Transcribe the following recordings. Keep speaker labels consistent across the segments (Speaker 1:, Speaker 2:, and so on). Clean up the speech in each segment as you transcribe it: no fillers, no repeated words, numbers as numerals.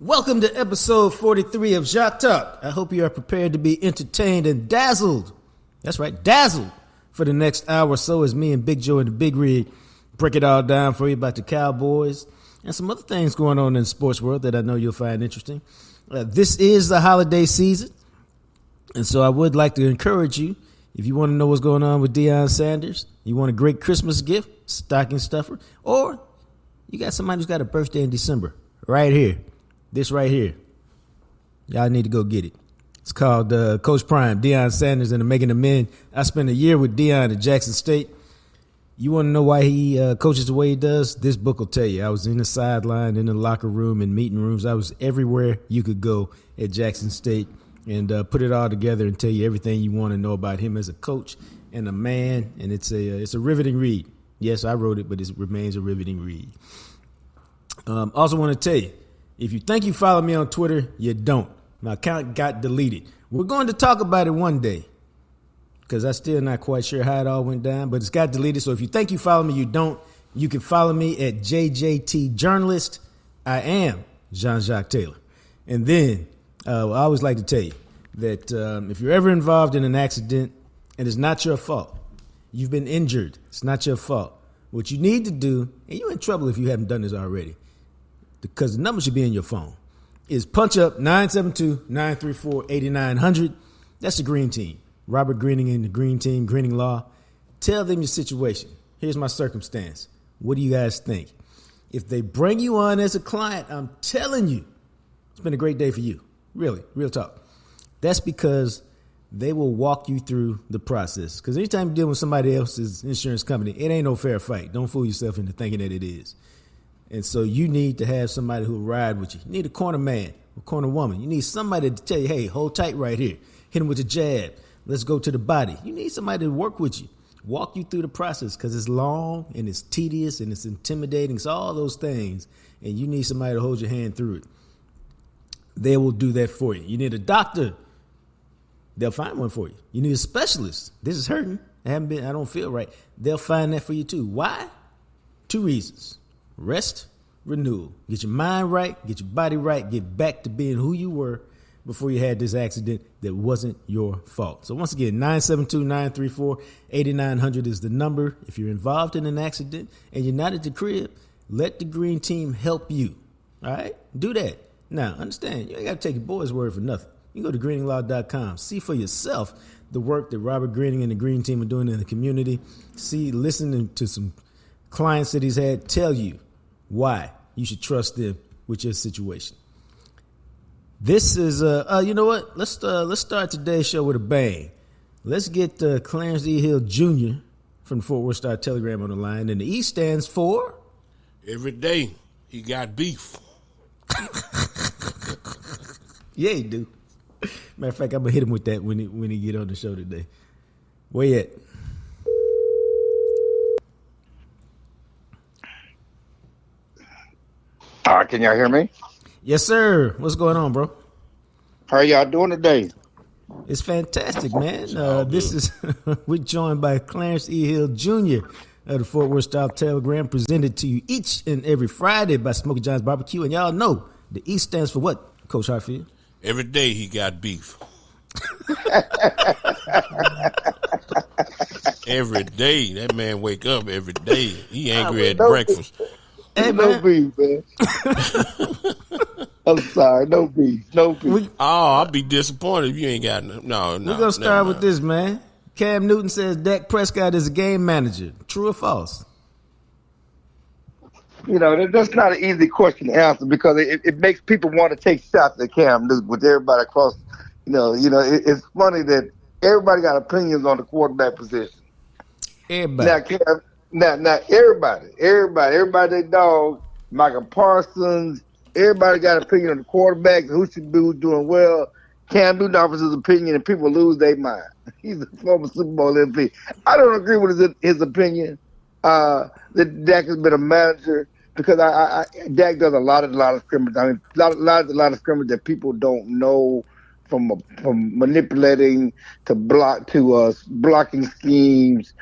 Speaker 1: Welcome to episode 43 of Jacques Talk. I hope you are prepared to be entertained and dazzled. That's right, dazzled for the next hour or so as me and Big Joe and the Big Rig break it all down for you about the Cowboys and some other things going on in the sports world that I know you'll find interesting. This is the holiday season, and so I would like to encourage you, if you want to know what's going on with Deion Sanders, you want a great Christmas gift, stocking stuffer, or you got somebody who's got a birthday in December, right here. This right here. Y'all need to go get it. It's called Coach Prime, Deion Sanders and the Making of Men. I spent a year with Deion at Jackson State. You want to know why he coaches the way he does? This book will tell you. I was in the sideline, in the locker room, in meeting rooms. I was everywhere you could go at Jackson State and put it all together and tell you everything you want to know about him as a coach and a man. And it's a riveting read. Yes, I wrote it, but it remains a riveting read. Also want to tell you, if you think you follow me on Twitter, you don't. My account got deleted. We're going to talk about it one day because I'm still not quite sure how it all went down, but it's got deleted. So if you think you follow me, you don't. You can follow me at JJT Journalist. I am Jean-Jacques Taylor. And then I always like to tell you that if you're ever involved in an accident and it's not your fault, you've been injured, it's not your fault. What you need to do, and you're in trouble if you haven't done this already, because the number should be in your phone, is punch up 972-934-8900. That's the Green Team. Robert Greening and the Green Team, Greening Law. Tell them your situation. Here's my circumstance. What do you guys think? If they bring you on as a client, I'm telling you, it's been a great day for you. Really, real talk. That's because they will walk you through the process. Because anytime you deal with somebody else's insurance company, it ain't no fair fight. Don't fool yourself into thinking that it is. And so you need to have somebody who will ride with you. You need a corner man, a corner woman. You need somebody to tell you, hey, hold tight right here. Hit him with a jab. Let's go to the body. You need somebody to work with you, walk you through the process because it's long and it's tedious and it's intimidating. It's all those things. And you need somebody to hold your hand through it. They will do that for you. You need a doctor. They'll find one for you. You need a specialist. This is hurting. I don't feel right. They'll find that for you too. Why? 2 reasons. Rest, renewal. Get your mind right, get your body right, get back to being who you were before you had this accident that wasn't your fault. So once again, 972-934-8900 is the number. If you're involved in an accident and you're not at the crib, let the Green Team help you. All right? Do that. Now, understand, you ain't got to take your boy's word for nothing. You can go to greeninglaw.com. See for yourself the work that Robert Greening and the Green Team are doing in the community. Listen to some clients that he's had tell you why you should trust them with your situation. This is, you know what? Let's start today's show with a bang. Let's get Clarence E. Hill Jr. from the Fort Worth Star-Telegram on the line. And the E stands for?
Speaker 2: Every day he got beef.
Speaker 1: Yeah, he do. Matter of fact, I'm going to hit him with that when he get on the show today. Where you at?
Speaker 3: Can y'all hear me?
Speaker 1: Yes, sir. What's going on, bro?
Speaker 3: How y'all doing today?
Speaker 1: It's fantastic, man. We're joined by Clarence E. Hill Jr. of the Fort Worth Star-Telegram, presented to you each and every Friday by Smokey John's Barbecue. And y'all know the E stands for what, Coach Hartfield?
Speaker 2: Every day he got beef. Every day. That man wake up every day. He angry at breakfast.
Speaker 1: Hey,
Speaker 3: no beef, man. I'm sorry, no beef.
Speaker 2: I'll be disappointed if you ain't got no.
Speaker 1: We're gonna start with this, man. Cam Newton says Dak Prescott is a game manager. True or false?
Speaker 3: You know, that's not an easy question to answer because it makes people want to take shots at Cam Newton with everybody across. It's funny that everybody got opinions on the quarterback position.
Speaker 1: Everybody.
Speaker 3: Now, everybody, they dog, Michael Parsons, everybody got an opinion on the quarterback, who should be doing well. Cam Newton offers his opinion, and people lose their mind. He's a former Super Bowl MVP. I don't agree with his opinion that Dak has been a manager because Dak does a lot of scrimmage. I mean, a lot of scrimmage that people don't know from manipulating to blocking schemes.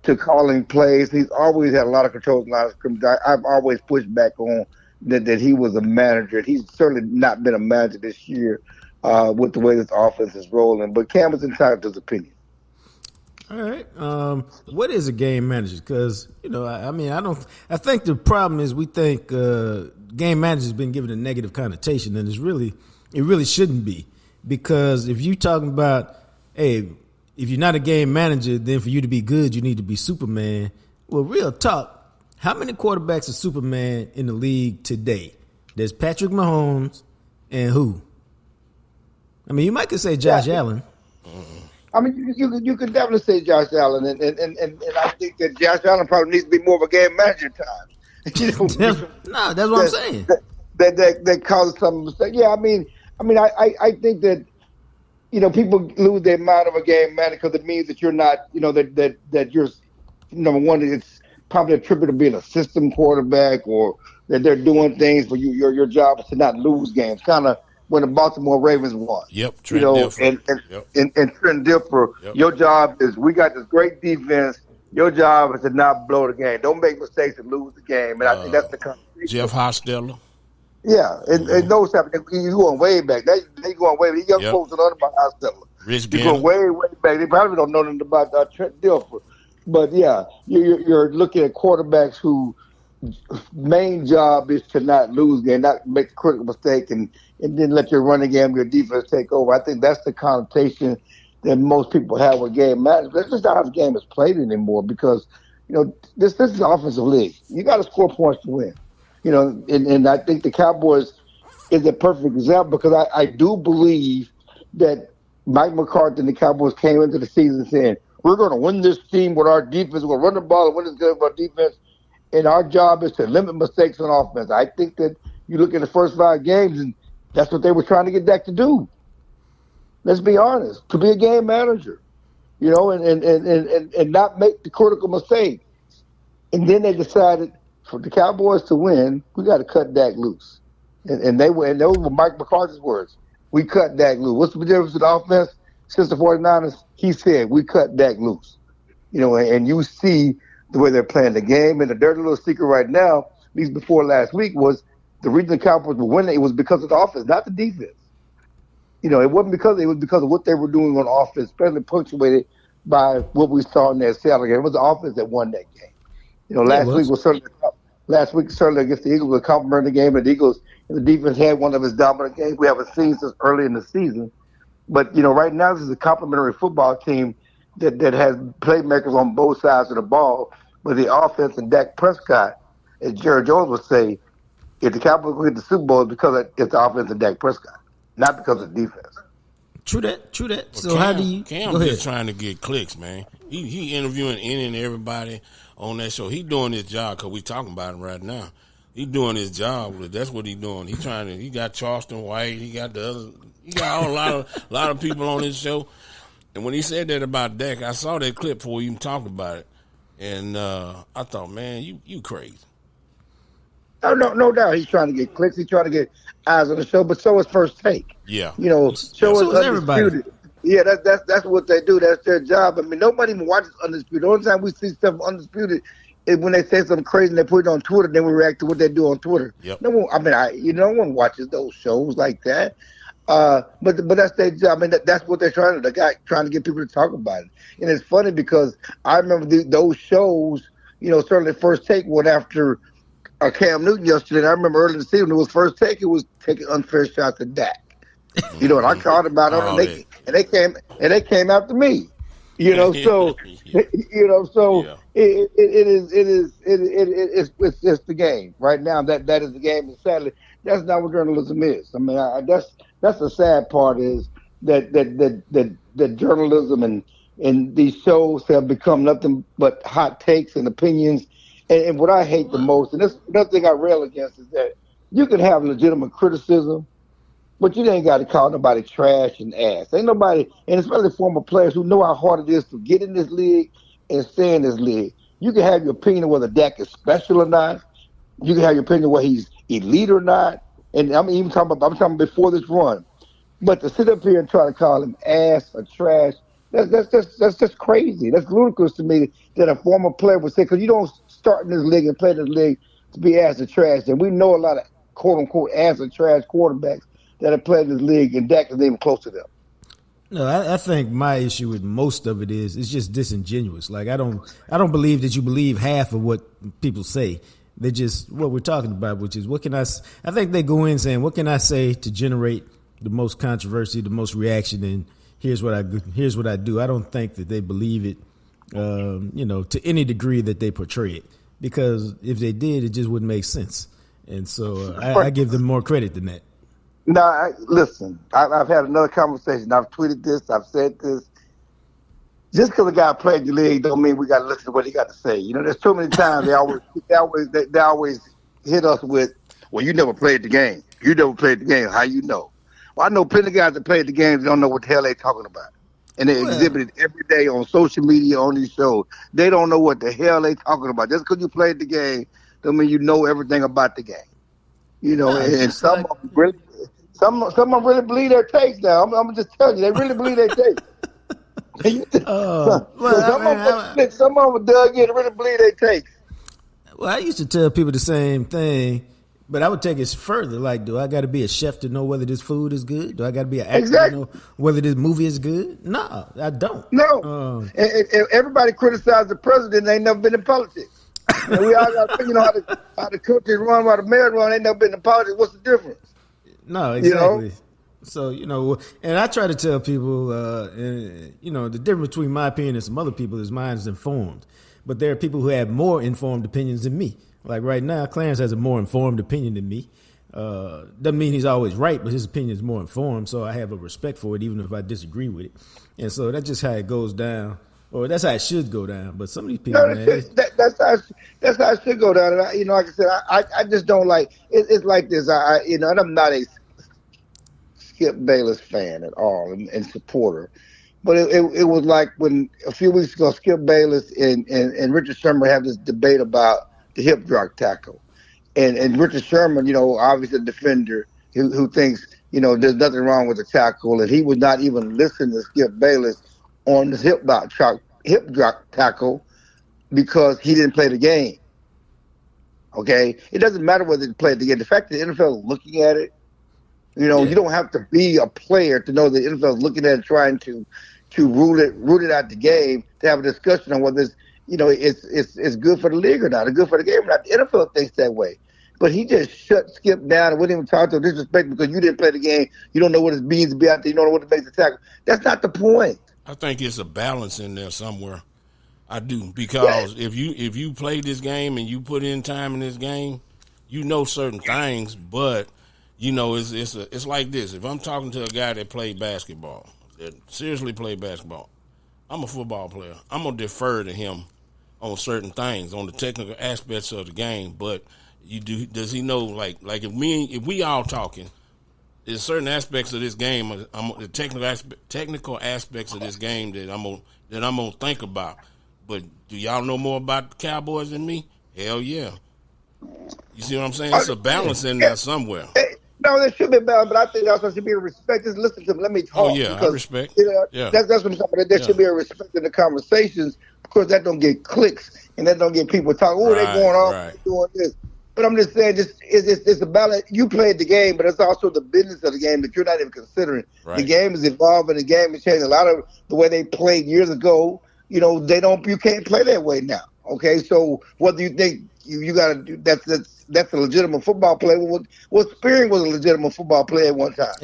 Speaker 3: To calling plays. He's always had a lot of control, a lot of scrimmage. I've always pushed back on that he was a manager. He's certainly not been a manager this year with the way this offense is rolling. But Cam is entitled to his opinion.
Speaker 1: All right. What is a game manager? Because I think the problem is we think game manager's been given a negative connotation, and it really shouldn't be. Because if you're talking about, hey, if you're not a game manager, then for you to be good, you need to be Superman. Well, real talk. How many quarterbacks are Superman in the league today? There's Patrick Mahomes and who? I mean, you might could say Josh Allen.
Speaker 3: I mean, you could definitely say Josh Allen, and I think that Josh Allen probably needs to be more of a game manager at times.
Speaker 1: No, that's what I'm saying.
Speaker 3: That causes some mistake. Yeah, I mean, I think that people lose their mind of a game manager because it means that you're not, that you're number one. It's probably attributed to being a system quarterback, or that they're doing things for you. Your job is to not lose games, kind of. When the Baltimore Ravens won.
Speaker 2: Yep, Trent Dilfer.
Speaker 3: And Trent Dilfer, your job is, we got this great defense. Your job is to not blow the game. Don't make mistakes and lose the game. And I think that's the conversation.
Speaker 2: Jeff Hostetler.
Speaker 3: Yeah, and those type of things. You're going way back. They going way back. These young folks don't know about Hostetler.
Speaker 2: Rich
Speaker 3: They go way, way back. They probably don't know nothing about Trent Dilfer. But, yeah, you're looking at quarterbacks who main job is to not lose game, not make a critical mistake, and then let your running game, your defense take over. I think that's the connotation that most people have with game management. That's just not how the game is played anymore, because this is an offensive league. You got to score points to win. And I think the Cowboys is a perfect example, because I do believe that Mike McCarthy and the Cowboys came into the season saying, we're going to win this team with our defense. We're going to run the ball and win this game with our defense. And our job is to limit mistakes on offense. I think that you look at the first 5 games, and that's what they were trying to get Dak to do. Let's be honest, to be a game manager, and not make the critical mistake. And then they decided for the Cowboys to win, we got to cut Dak loose. And those were Mike McCarthy's words. We cut Dak loose. What's the difference in the offense since the 49ers? He said, we cut Dak loose. And you see the way they're playing the game. And the dirty little secret right now, at least before last week, was the reason the Cowboys were winning, it was because of the offense, not the defense. It wasn't because of what they were doing on offense, especially punctuated by what we saw in that Seattle game. It was the offense that won that game. Last week certainly against the Eagles was a complimentary game, and the defense had one of its dominant games we haven't seen since early in the season. But right now this is a complimentary football team that has playmakers on both sides of the ball, but the offense and Dak Prescott, as Jerry Jones would say, if the Cowboys will get the Super Bowl, it's because it's the offense and Dak Prescott, not because of defense.
Speaker 1: True that.
Speaker 2: Well,
Speaker 1: So how do you?
Speaker 2: Cam just trying to get clicks, man. He interviewing any and everybody on that show. He doing his job because we talking about him right now. He doing his job. That's what he doing. He got Charleston White. He got the other. He got a lot of people on his show. And when he said that about Dak, I saw that clip before we even talked about it, and I thought, man, you crazy.
Speaker 3: No doubt. He's trying to get clicks. He's trying to get eyes on the show, but so is First Take.
Speaker 2: Yeah.
Speaker 3: Show
Speaker 1: so
Speaker 3: is
Speaker 1: everybody.
Speaker 3: Undisputed. Yeah, that's what they do. That's their job. I mean, nobody even watches Undisputed. The only time we see stuff Undisputed is when they say something crazy and they put it on Twitter, then we react to what they do on Twitter.
Speaker 2: Yep.
Speaker 3: No one watches those shows like that. But that's their job. I mean, that's what they're trying to do. They're trying to get people to talk about it. And it's funny because I remember those shows, certainly First Take went after Cam Newton yesterday. And I remember early in the season, it was First Take. It was taking unfair shots at Dak. And I called about it, and they came after me. So it's just the game right now. That is the game, and sadly, that's not what journalism is. I mean, that's the sad part is that journalism and these shows have become nothing but hot takes and opinions. And what I hate the most, and this another thing I rail against, is that you can have legitimate criticism, but you ain't got to call nobody trash and ass. Ain't nobody, and especially former players who know how hard it is to get in this league and stay in this league. You can have your opinion of whether Dak is special or not. You can have your opinion of whether he's elite or not. And I'm talking before this run. But to sit up here and try to call him ass or trash, that's just crazy. That's ludicrous to me that a former player would say, because you don't start in this league and play in this league to be ass or trash. And we know a lot of quote unquote ass or trash quarterbacks that have played in this league, and Dak is even close to them.
Speaker 1: No, I think my issue with most of it is it's just disingenuous. Like I don't believe that you believe half of what people say. They just what we're talking about, which is what can I think they go in saying what can I say to generate the most controversy, the most reaction, and here's what I do. I don't think that they believe it, to any degree that they portray it. Because if they did, it just wouldn't make sense. And so I give them more credit than that.
Speaker 3: No, listen, I've had another conversation. I've tweeted this. I've said this. Just because a guy played the league don't mean we got to listen to what he got to say. There's too many times they always hit us with, well, you never played the game. You never played the game. How you know? Well, I know plenty of guys that played the game that don't know what the hell they talking about. And they exhibit it every day on social media, on these shows. They don't know what the hell they talking about. Just because you played the game don't mean you know everything about the game. And some of them really, some of them really believe their takes now. I'm just telling you, they really believe their takes. Some of them dug in and really believe their takes.
Speaker 1: Well, I used to tell people the same thing, but I would take it further. Like, do I got to be a chef to know whether this food is good? Do I got to be an actor to know whether this movie is good? No, I don't.
Speaker 3: No. And everybody criticizes the president. They ain't never been in politics. And we all got to how the country run, how the mayor run. Ain't never been in politics. What's the difference?
Speaker 1: No, exactly. So, and I try to tell people, the difference between my opinion and some other people is mine is informed. But there are people who have more informed opinions than me. Like right now, Clarence has a more informed opinion than me. Doesn't mean he's always right, but his opinion is more informed. So I have a respect for it, even if I disagree with it. And so that's just how it goes down. Or that's how it should go down. But some of these people,
Speaker 3: that's how it should go down. And like I said, I just don't like it's like this. And I'm not a Skip Bayless fan at all and supporter. But it was like when a few weeks ago, Skip Bayless and Richard Sherman had this debate about the hip drop tackle. And Richard Sherman, obviously a defender who thinks, there's nothing wrong with the tackle. And he would not even listen to Skip Bayless on the hip drop tackle because he didn't play the game. Okay? It doesn't matter whether he played the game. The fact that the NFL is looking at it, you don't have to be a player to know the NFL is looking at it, trying to rule it out the game, to have a discussion on whether it's good for the league or not, or good for the game or not. The NFL thinks that way. But he just shut Skip down and wouldn't even talk to him, disrespect because you didn't play the game. You don't know what it means to be out there. You don't know what it makes the tackle. That's not the point.
Speaker 2: I think it's a balance in there somewhere. I do, because if you play this game and you put in time in this game, you know certain things, but it's like this. If I'm talking to a guy that played basketball, that seriously played basketball, I'm a football player. I'm gonna defer to him on certain things, on the technical aspects of the game. But does he know? Like if we all talking, there's certain aspects of this game, the technical aspects of this game that I'm gonna think about. But do y'all know more about the Cowboys than me? Hell yeah. You see what I'm saying? It's a balance in there somewhere.
Speaker 3: No, there should be a balance, but I think also should be a respect. Just listen to me. Let me talk.
Speaker 2: Oh, yeah,
Speaker 3: because,
Speaker 2: I respect.
Speaker 3: Yeah. That's what I'm talking about. There should be a respect in the conversations, because that don't get clicks and that don't get people talking, they're going on, they're doing this. But I'm just saying, it's a balance. You played the game, but it's also the business of the game that you're not even considering. Right. The game is evolving. The game is changing. A lot of the way they played years ago, you can't play that way now. Okay, so whether you think you got to do that's a legitimate football player. Well, Spearing was a legitimate football player at one time.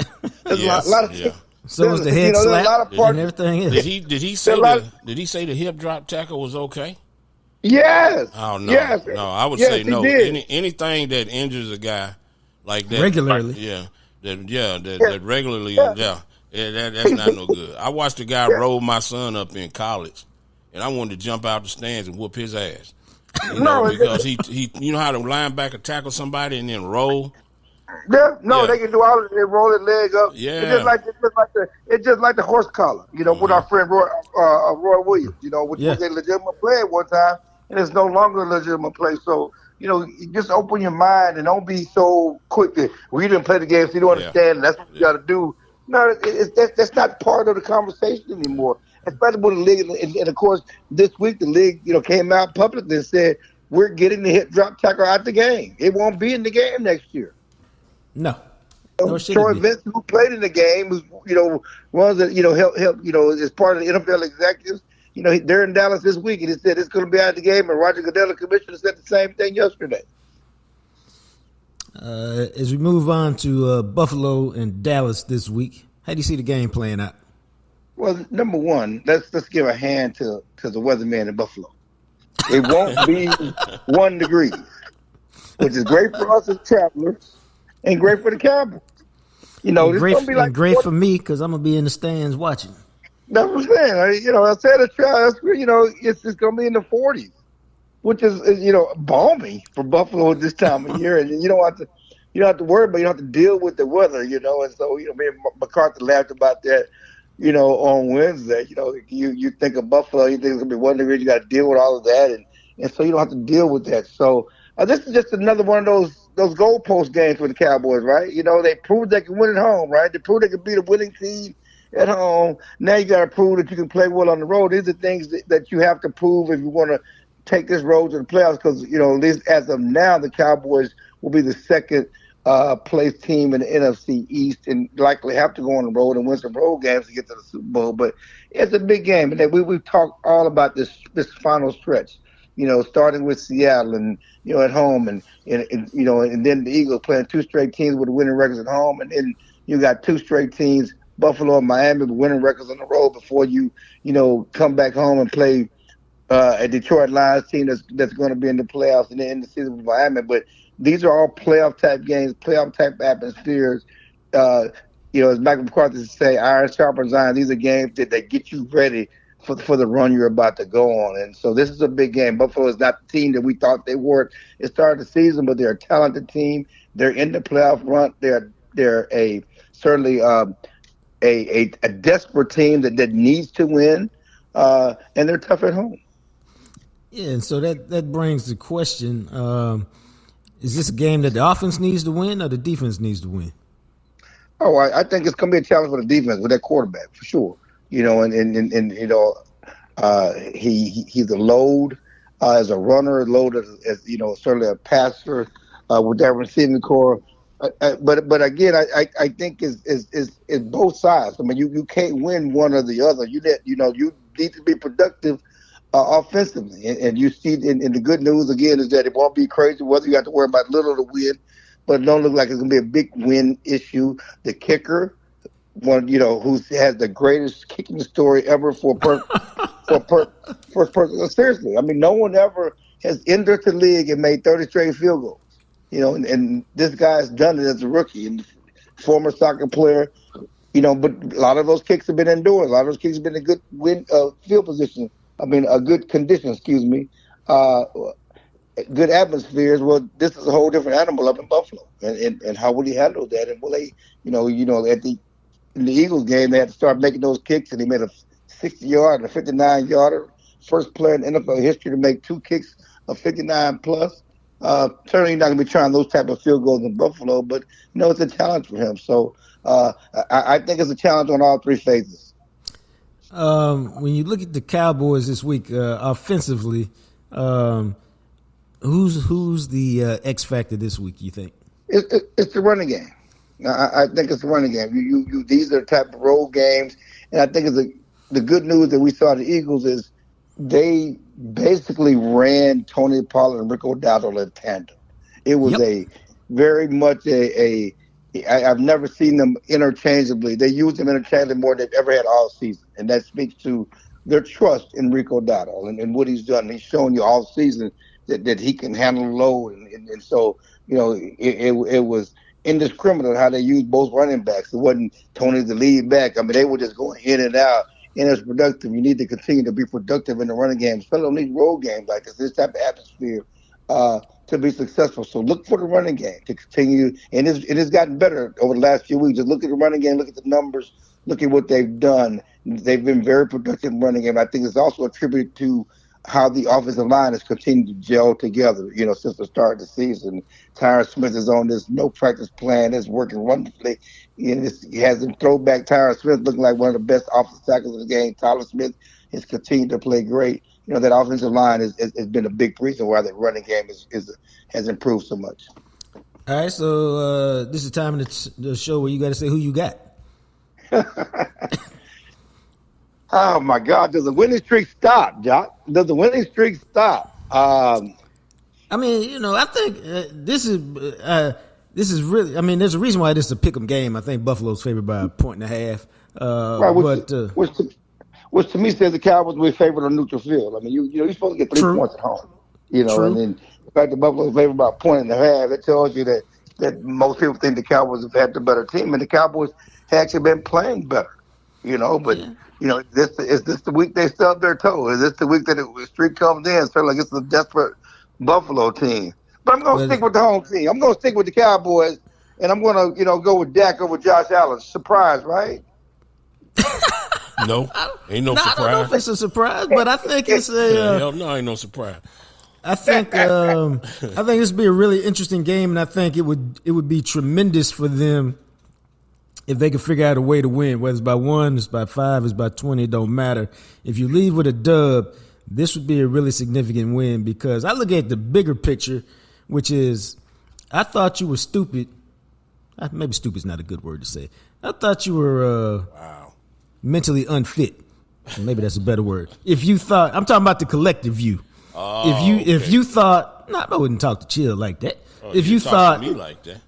Speaker 3: There's a lot of
Speaker 1: so was the head slap and everything.
Speaker 2: Did he say the hip drop tackle was okay?
Speaker 3: Yes.
Speaker 2: Oh no.
Speaker 3: Yes.
Speaker 2: No, I would say no. Anything that injures a guy like that
Speaker 1: regularly.
Speaker 2: That regularly. That's not no good. I watched a guy roll my son up in college, and I wanted to jump out the stands and whoop his ass. Because he how the linebacker tackle somebody and then roll.
Speaker 3: They can do all of it. They roll their leg up.
Speaker 2: Yeah,
Speaker 3: it's just like the horse collar. With our friend Roy Williams. Which was a legitimate player at one time, and it's no longer a legitimate play. So just open your mind and don't be so quick that you didn't play the game, so you don't understand. And that's what you got to do. No, that's not part of the conversation anymore. Especially with the league, and of course, this week the league, came out publicly and said we're getting the hit drop tackle out the game. It won't be in the game next year.
Speaker 1: No, nor should it
Speaker 3: Troy
Speaker 1: be.
Speaker 3: Vincent, who played in the game, who's runs it, help as part of the NFL executives. They're in Dallas this week, and he said it's going to be out of the game. And Roger Goodell, the commissioner, said the same thing yesterday.
Speaker 1: As we move on to Buffalo and Dallas this week, how do you see the game playing out?
Speaker 3: Well, number one, let's give a hand to the weatherman in Buffalo. It won't be 1 degree, which is great for us as travelers and great for the Cowboys.
Speaker 1: And great, gonna be like great for me because I'm gonna be in the stands watching.
Speaker 3: That's what I'm saying. I said it's gonna be in the 40s, which is balmy for Buffalo at this time of year, and you don't have to worry about, you don't have to deal with the weather, and so me and McCarthy laughed about that. On Wednesday, you think of Buffalo, you think it's gonna be 1 degree, you got to deal with all of that, and so you don't have to deal with that. So this is just another one of those goalpost games for the Cowboys, right? They proved they can win at home, right? They proved they can beat a winning team at home. Now you got to prove that you can play well on the road. These are things that you have to prove if you want to take this road to the playoffs, because at least as of now, the Cowboys will be the second place team in the NFC East and likely have to go on the road and win some road games to get to the Super Bowl. But it's a big game, and we've talked all about this final stretch. Starting with Seattle and at home, and then the Eagles playing 2 straight teams with winning records at home, and then you got 2 straight teams, Buffalo and Miami, with winning records on the road before you come back home and play a Detroit Lions team that's going to be in the playoffs and then end the season with Miami. But these are all playoff type games, playoff type atmospheres. As Michael McCarthy would say, iron sharpens iron. These are games that get you ready for the run you're about to go on. And so this is a big game. Buffalo is not the team that we thought they were at the start of the season, but they're a talented team. They're in the playoff run. They're certainly a desperate team that needs to win, and they're tough at home.
Speaker 1: Yeah, and so that brings the question, is this a game that the offense needs to win or the defense needs to win?
Speaker 3: Oh, I think it's going to be a challenge for the defense with that quarterback, for sure. He's a load as a runner, a load as certainly a passer with that receiving core. But again, I think is both sides. I mean, you can't win one or the other. You need to be productive offensively, and you see in the good news again is that it won't be crazy whether you have to worry about little to win, but it don't look like it's going to be a big win issue. The kicker, who has the greatest kicking story ever for first person. Seriously, I mean, no one ever has entered the league and made 30 straight field goals. And this guy's done it as a rookie and former soccer player. But a lot of those kicks have been indoors. A lot of those kicks have been in good field position. I mean, a good condition. Excuse me. Good atmospheres. Well, this is a whole different animal up in Buffalo, and how would he handle that? And will they, in the Eagles game, they had to start making those kicks, and he made a 60-yard and a 59-yarder. First player in NFL history to make 2 kicks of 59 plus. Certainly not going to be trying those type of field goals in Buffalo, but it's a challenge for him. So I think it's a challenge on all 3 phases.
Speaker 1: When you look at the Cowboys this week offensively, who's the X factor this week? You think
Speaker 3: it's the running game? I think it's the running game. You these are the type of road games, and I think the good news that we saw the Eagles is they basically ran Tony Pollard and Rick O'Dowd in tandem. It was a very much I've never seen them interchangeably. They used them interchangeably more than they've ever had all season, and that speaks to their trust in Rick O'Dowd and what he's done. He's shown you all season that he can handle load, and so it was indiscriminate how they used both running backs. It wasn't Tony the lead back. I mean, they were just going in and out, and it's productive. You need to continue to be productive in the running game, especially on these road games like this type of atmosphere, to be successful. So look for the running game to continue, and it's gotten better over the last few weeks. Just look at the running game, look at the numbers, look at what they've done. They've been very productive in running game. I think it's also a tribute to how the offensive line has continued to gel together, since the start of the season. Tyron Smith is on this no practice plan that's working wonderfully. He has him throw back Tyron Smith looking like one of the best offensive tackles in the game. Tyler Smith has continued to play great. that offensive line has been a big reason why the running game has improved so much.
Speaker 1: All right, so this is the time of the show where you got to say who you got.
Speaker 3: Oh my God! Does the winning streak stop, Jock? Does the winning streak stop?
Speaker 1: I mean, I think this is really. I mean, there's a reason why this is a pick'em game. I think Buffalo's favored by 1.5.
Speaker 3: Right, which to me says the Cowboys will be favored on neutral field. I mean, you're supposed to get 3 points at home,
Speaker 1: True.
Speaker 3: and then the fact that Buffalo's favored by 1.5, that tells you that most people think the Cowboys have had the better team, and the Cowboys have actually been playing better, But is this the week they stub their toe? Is this the week that the streak comes in? Certainly, like it's a desperate Buffalo team. But I'm going to stick with the home team. I'm going to stick with the Cowboys, and I'm going to go with Dak over Josh Allen. Surprise, right?
Speaker 2: No, ain't no surprise.
Speaker 1: I don't know if it's a surprise, but I think it's a.
Speaker 2: Hell no, ain't no surprise.
Speaker 1: I think this would be a really interesting game, and I think it would be tremendous for them if they could figure out a way to win. Whether it's by 1, it's by 5, it's by 20, it don't matter. If you leave with a dub, this would be a really significant win because I look at the bigger picture, which is I thought you were stupid. Maybe stupid's not a good word to say. I thought you were mentally unfit. Maybe that's a better word. If you thought, I'm talking about the collective view. If you thought, I wouldn't talk to Chill like that. If you thought
Speaker 2: to me like that,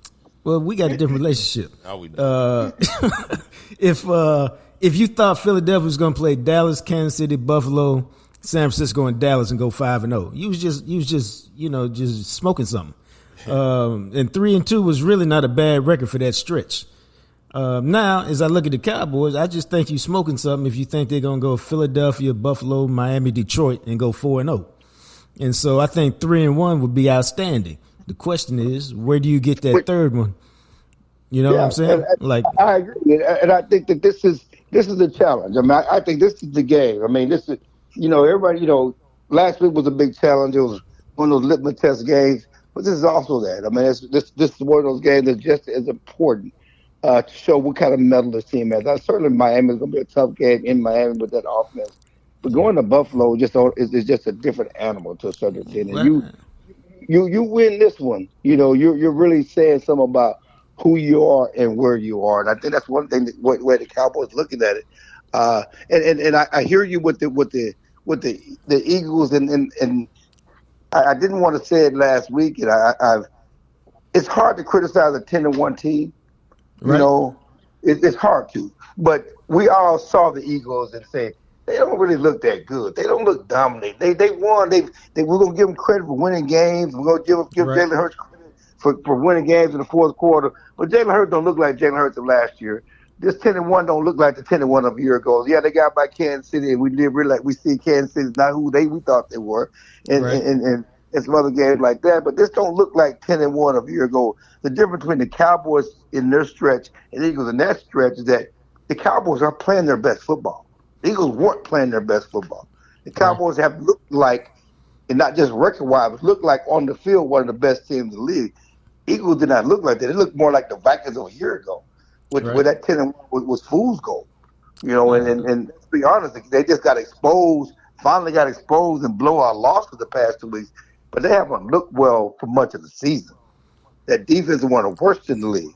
Speaker 1: well, we got a different relationship.
Speaker 2: No, we don't.
Speaker 1: If you thought Philadelphia was going to play Dallas, Kansas City, Buffalo, San Francisco, and Dallas and go 5-0, you was just smoking something. And 3-2 was really not a bad record for that stretch. Now, as I look at the Cowboys, I just think you smoking something if you think they're going to go Philadelphia, Buffalo, Miami, Detroit, and go 4-0. And so I think 3-1 would be outstanding. The question is, where do you get that third one? You know what I'm saying?
Speaker 3: I agree, and I think that this is the challenge. I mean, I think this is the game. I mean, this is everybody. Last week was a big challenge. It was one of those litmus test games, but this is also that. I mean, this is one of those games that's just as important to show what kind of mettle this team has. Certainly, Miami is going to be a tough game in Miami with that offense. But going to Buffalo is just a different animal to a certain extent. And you win this one. You're really saying something about who you are and where you are. And I think that's one thing where the Cowboys looking at it. And I hear you with the Eagles and I didn't want to say it last week. And it's hard to criticize a 10-1 team.
Speaker 1: Right.
Speaker 3: It's hard to. But we all saw the Eagles and said, they don't really look that good. They don't look dominant. They won. We're gonna give them credit for winning games. We're gonna give
Speaker 1: right.
Speaker 3: Jalen Hurts credit for winning games in the fourth quarter. But Jalen Hurts don't look like Jalen Hurts of last year. This 10-1 don't look like the 10-1 of a year ago. Yeah, they got by Kansas City, and we did really like we see Kansas City not who we thought they were, and some other games like that. But this don't look like 10-1 of a year ago. The difference between the Cowboys in their stretch and the Eagles in that stretch is that the Cowboys are playing their best football. The Eagles weren't playing their best football. The Cowboys have looked like, and not just record-wise, but looked like on the field one of the best teams in the league. Eagles did not look like that. It looked more like the Vikings of a year ago, where that 10-1 was fool's gold. And to be honest, they just finally got exposed and blowout lost for the past 2 weeks, but they haven't looked well for much of the season. That defense is one of the worst in the league.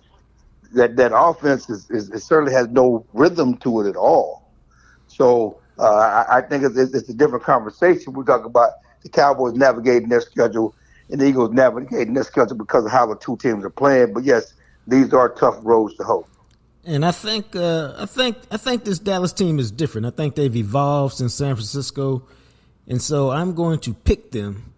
Speaker 3: That offense is certainly has no rhythm to it at all. So I think it's a different conversation. We talk about the Cowboys navigating their schedule and the Eagles navigating their schedule because of how the two teams are playing. But yes, these are tough roads to hoe.
Speaker 1: And I think this Dallas team is different. I think they've evolved since San Francisco, and so I'm going to pick them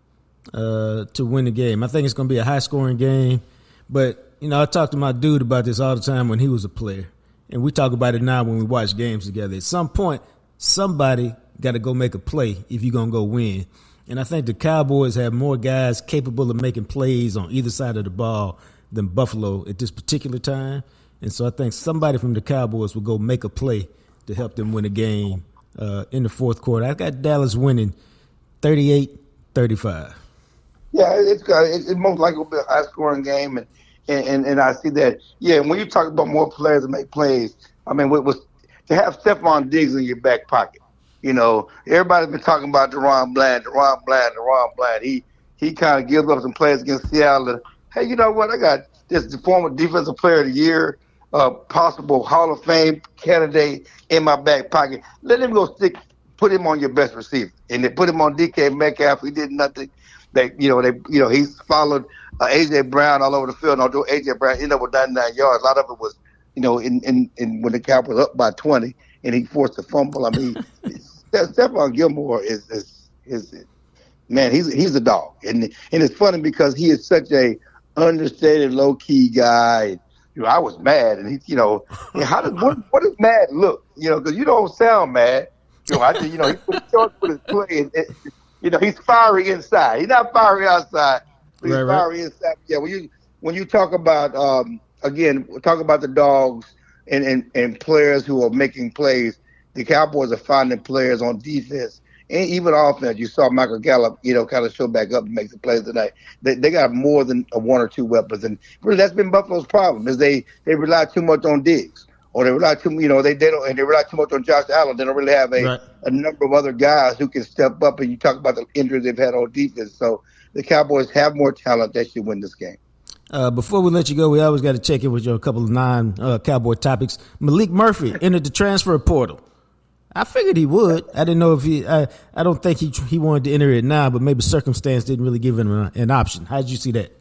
Speaker 1: to win the game. I think it's going to be a high-scoring game. But I talk to my dude about this all the time when he was a player. And we talk about it now when we watch games together. At some point, somebody got to go make a play if you're going to go win. And I think the Cowboys have more guys capable of making plays on either side of the ball than Buffalo at this particular time. And so I think somebody from the Cowboys will go make a play to help them win a game in the fourth quarter. I got Dallas winning 38-35.
Speaker 3: Yeah, it's most likely will be a high-scoring game, and I see that. Yeah, when you talk about more players that make plays, I mean, to have Stephon Diggs in your back pocket, Everybody's been talking about Deron Bland, Deron Bland, Deron Bland. He kind of gives up some plays against Seattle. And, hey, you know what? I got this former defensive player of the year, possible Hall of Fame candidate in my back pocket. Let him go put him on your best receiver, and they put him on DK Metcalf. He did nothing. He's followed AJ Brown all over the field. Although AJ Brown ended up with 99 yards, a lot of it was, in when the Cowboys up by 20 and he forced a fumble. I mean, Stephon Gilmore is man, he's a dog, and it's funny because he is such a understated, low key guy. I was mad, and what does mad look? Because you don't sound mad. He put a short with his play, and he's fiery inside. He's not fiery outside. He's fiery inside. Yeah, when you talk about talk about the dogs and players who are making plays, the Cowboys are finding players on defense and even offense. You saw Michael Gallup, kind of show back up and make the plays tonight. They got more than one or two weapons, and really that's been Buffalo's problem is they rely too much on Diggs, or they rely too they rely too much on Josh Allen. They don't really have a number of other guys who can step up. And you talk about the injuries they've had on defense. So the Cowboys have more talent. They should win this game.
Speaker 1: Before we let you go, we always got to check in with you on a couple of non-Cowboy topics. Malik Murphy entered the transfer portal. I figured he would. I didn't know if I don't think he wanted to enter it now, but maybe circumstance didn't really give him an option. How did you see that?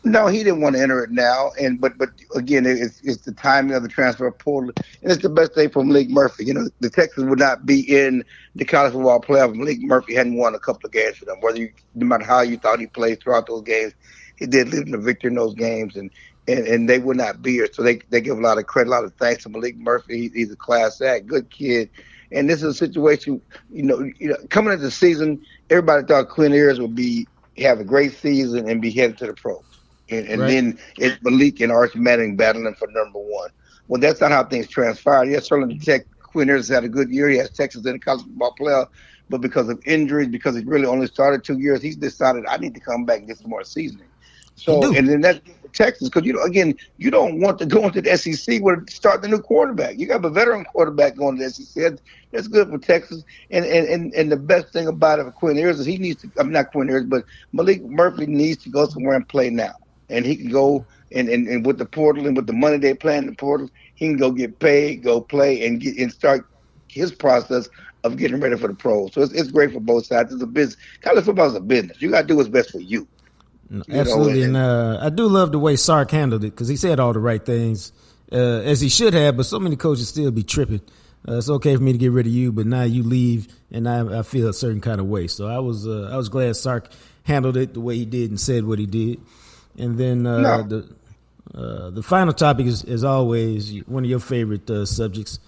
Speaker 3: No, he didn't want to enter it now, but again, it's the timing of the transfer portal, and it's the best thing for Malik Murphy. The Texans would not be in the college football playoff if Malik Murphy hadn't won a couple of games for them. No matter how you thought he played throughout those games, he did live in the victory in those games, and they would not be here. So they give a lot of credit, a lot of thanks to Malik Murphy. He's a class act, good kid. And this is a situation, coming into the season, everybody thought Quinn Ewers would have a great season and be headed to the pros. And then it's Malik and Archie Manning battling for number one. Well, that's not how things transpired. Yes, certainly Quinn Ewers had a good year. He has Texas in the college football playoff. But because of injuries, because he really only started 2 years, he's decided I need to come back and get some more seasoning. So, and then that's Texas, because you don't want to go into the SEC with start the new quarterback. You got a veteran quarterback going to the SEC. That's good for Texas. And the best thing about it for Quinn Ewers is he needs to. I'm not Quinn Ewers, but Malik Murphy needs to go somewhere and play now. And he can go and with the portal and with the money they play in the portal, he can go get paid, go play, and start his process of getting ready for the pros. So it's great for both sides. It's a business. College football is a business. You got to do what's best for you.
Speaker 1: No, absolutely, and I do love the way Sark handled it because he said all the right things as he should have. But so many coaches still be tripping. It's okay for me to get rid of you, but now you leave, and I feel a certain kind of way. So I was glad Sark handled it the way he did and said what he did. And then the final topic is, as always, one of your favorite subjects.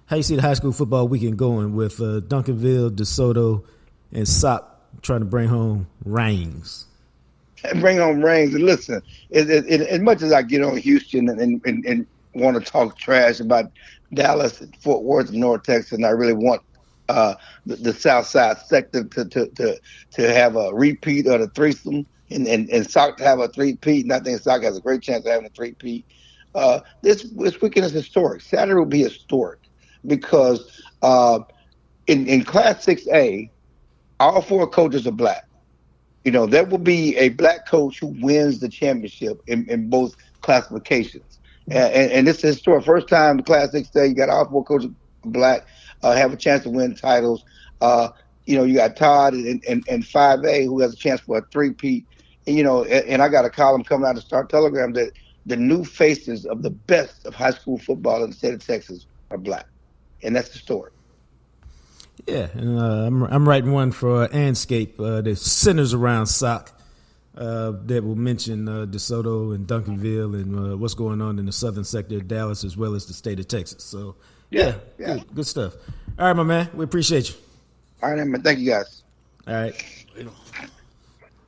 Speaker 1: How you see the high school football weekend going with Duncanville, DeSoto, and Sock trying to bring home rings?
Speaker 3: And bring home rings. And listen, as much as I get on Houston and want to talk trash about Dallas and Fort Worth and North Texas, and I really want the South Side sector to have a repeat of the threesome and Sock to have a three-peat, and I think Sock has a great chance of having a three-peat. This weekend is historic. Saturday will be historic because in Class 6A, all four coaches are black. There will be a black coach who wins the championship in both classifications. And this is historic. First time in Class 6A, you got all four coaches black have a chance to win titles. You got Todd and 5A who has a chance for a three-peat. And I got a column coming out of Star Telegram that the new faces of the best of high school football in the state of Texas are black. And that's the story.
Speaker 1: Yeah, and I'm writing one for Anscape that centers around Sock that will mention DeSoto and Duncanville and what's going on in the southern sector of Dallas as well as the state of Texas. So, yeah. Good stuff. All right, my man, we appreciate you.
Speaker 3: All right, man. Thank you, guys.
Speaker 1: All right.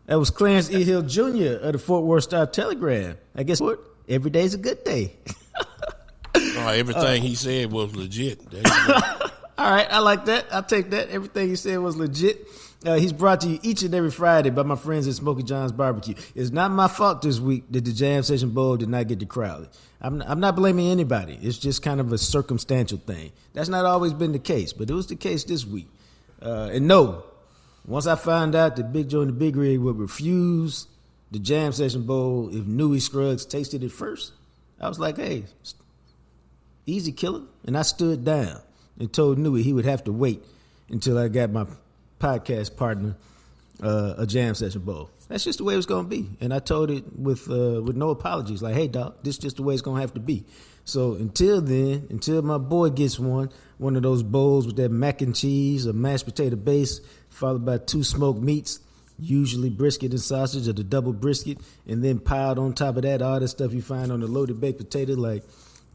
Speaker 1: That was Clarence E. Hill Jr. of the Fort Worth Star-Telegram. I guess what? Every day's a good day.
Speaker 2: Everything he said was legit.
Speaker 1: All right, I like that. I'll take that. Everything he said was legit. He's brought to you each and every Friday by my friends at Smokey John's Barbecue. It's not my fault this week that the Jam Session Bowl did not get to Crowley. I'm not blaming anybody. It's just kind of a circumstantial thing. That's not always been the case, but it was the case this week. And no, once I found out that Big Joe and the Big Rig would refuse the Jam Session Bowl if Newey Scruggs tasted it first, I was like, hey, easy killer. And I stood down and told Newey he would have to wait until I got my podcast partner a Jam Session Bowl. That's just the way it was going to be. And I told it with no apologies. Like, hey, dog, this is just the way it's going to have to be. So until then, until my boy gets one of those bowls with that mac and cheese or mashed potato base, followed by 2 smoked meats, usually brisket and sausage or the double brisket, and then piled on top of that all the stuff you find on the loaded baked potato like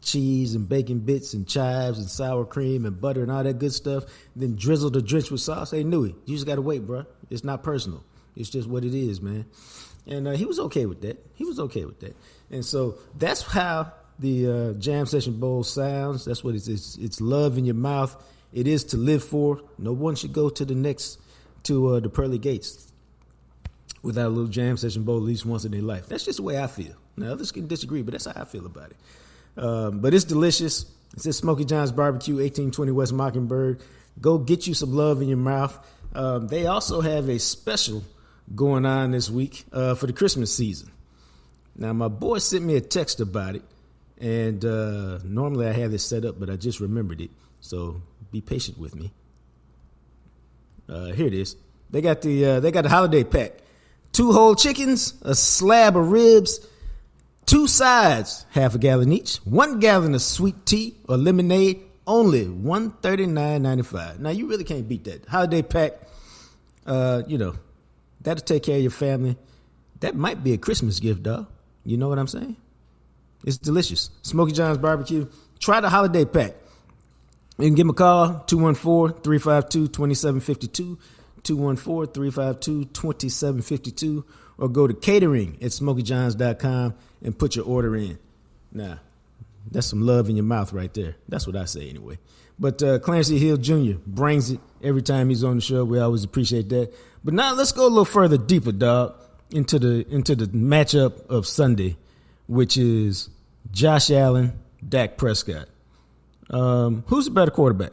Speaker 1: cheese and bacon bits and chives and sour cream and butter and all that good stuff, then drizzled or drenched with sauce. Hey, Newey, you just got to wait, bro. It's not personal. It's just what it is, man. And he was okay with that. And so that's how the Jam Session Bowl sounds. That's what it is. It's love in your mouth. It is to live for. No one should go to the pearly gates without a little Jam Session Bowl at least once in their life. That's just the way I feel. Now, others can disagree, but that's how I feel about it. But it's delicious. It says Smokey John's Barbecue, 1820 West Mockingbird. Go get you some love in your mouth. They also have a special going on this week for the Christmas season. Now, my boy sent me a text about it, and normally I have this set up, but I just remembered it. So be patient with me. Here it is. They got the holiday pack: 2 whole chickens, a slab of ribs, 2 sides, half a gallon each, 1 gallon of sweet tea or lemonade, only $139.95. Now you really can't beat that holiday pack. That'll take care of your family. That might be a Christmas gift, dog. You know what I'm saying? It's delicious. Smokey John's Barbecue. Try the holiday pack. You can give them a call, 214-352-2752, 214-352-2752, or go to catering at SmokeyJohns.com and put your order in. Now, that's some love in your mouth right there. That's what I say anyway. But Clarence Hill Jr. brings it every time he's on the show. We always appreciate that. But now let's go a little further deeper, dog, into the matchup of Sunday, which is Josh Allen, Dak Prescott. Who's the better quarterback?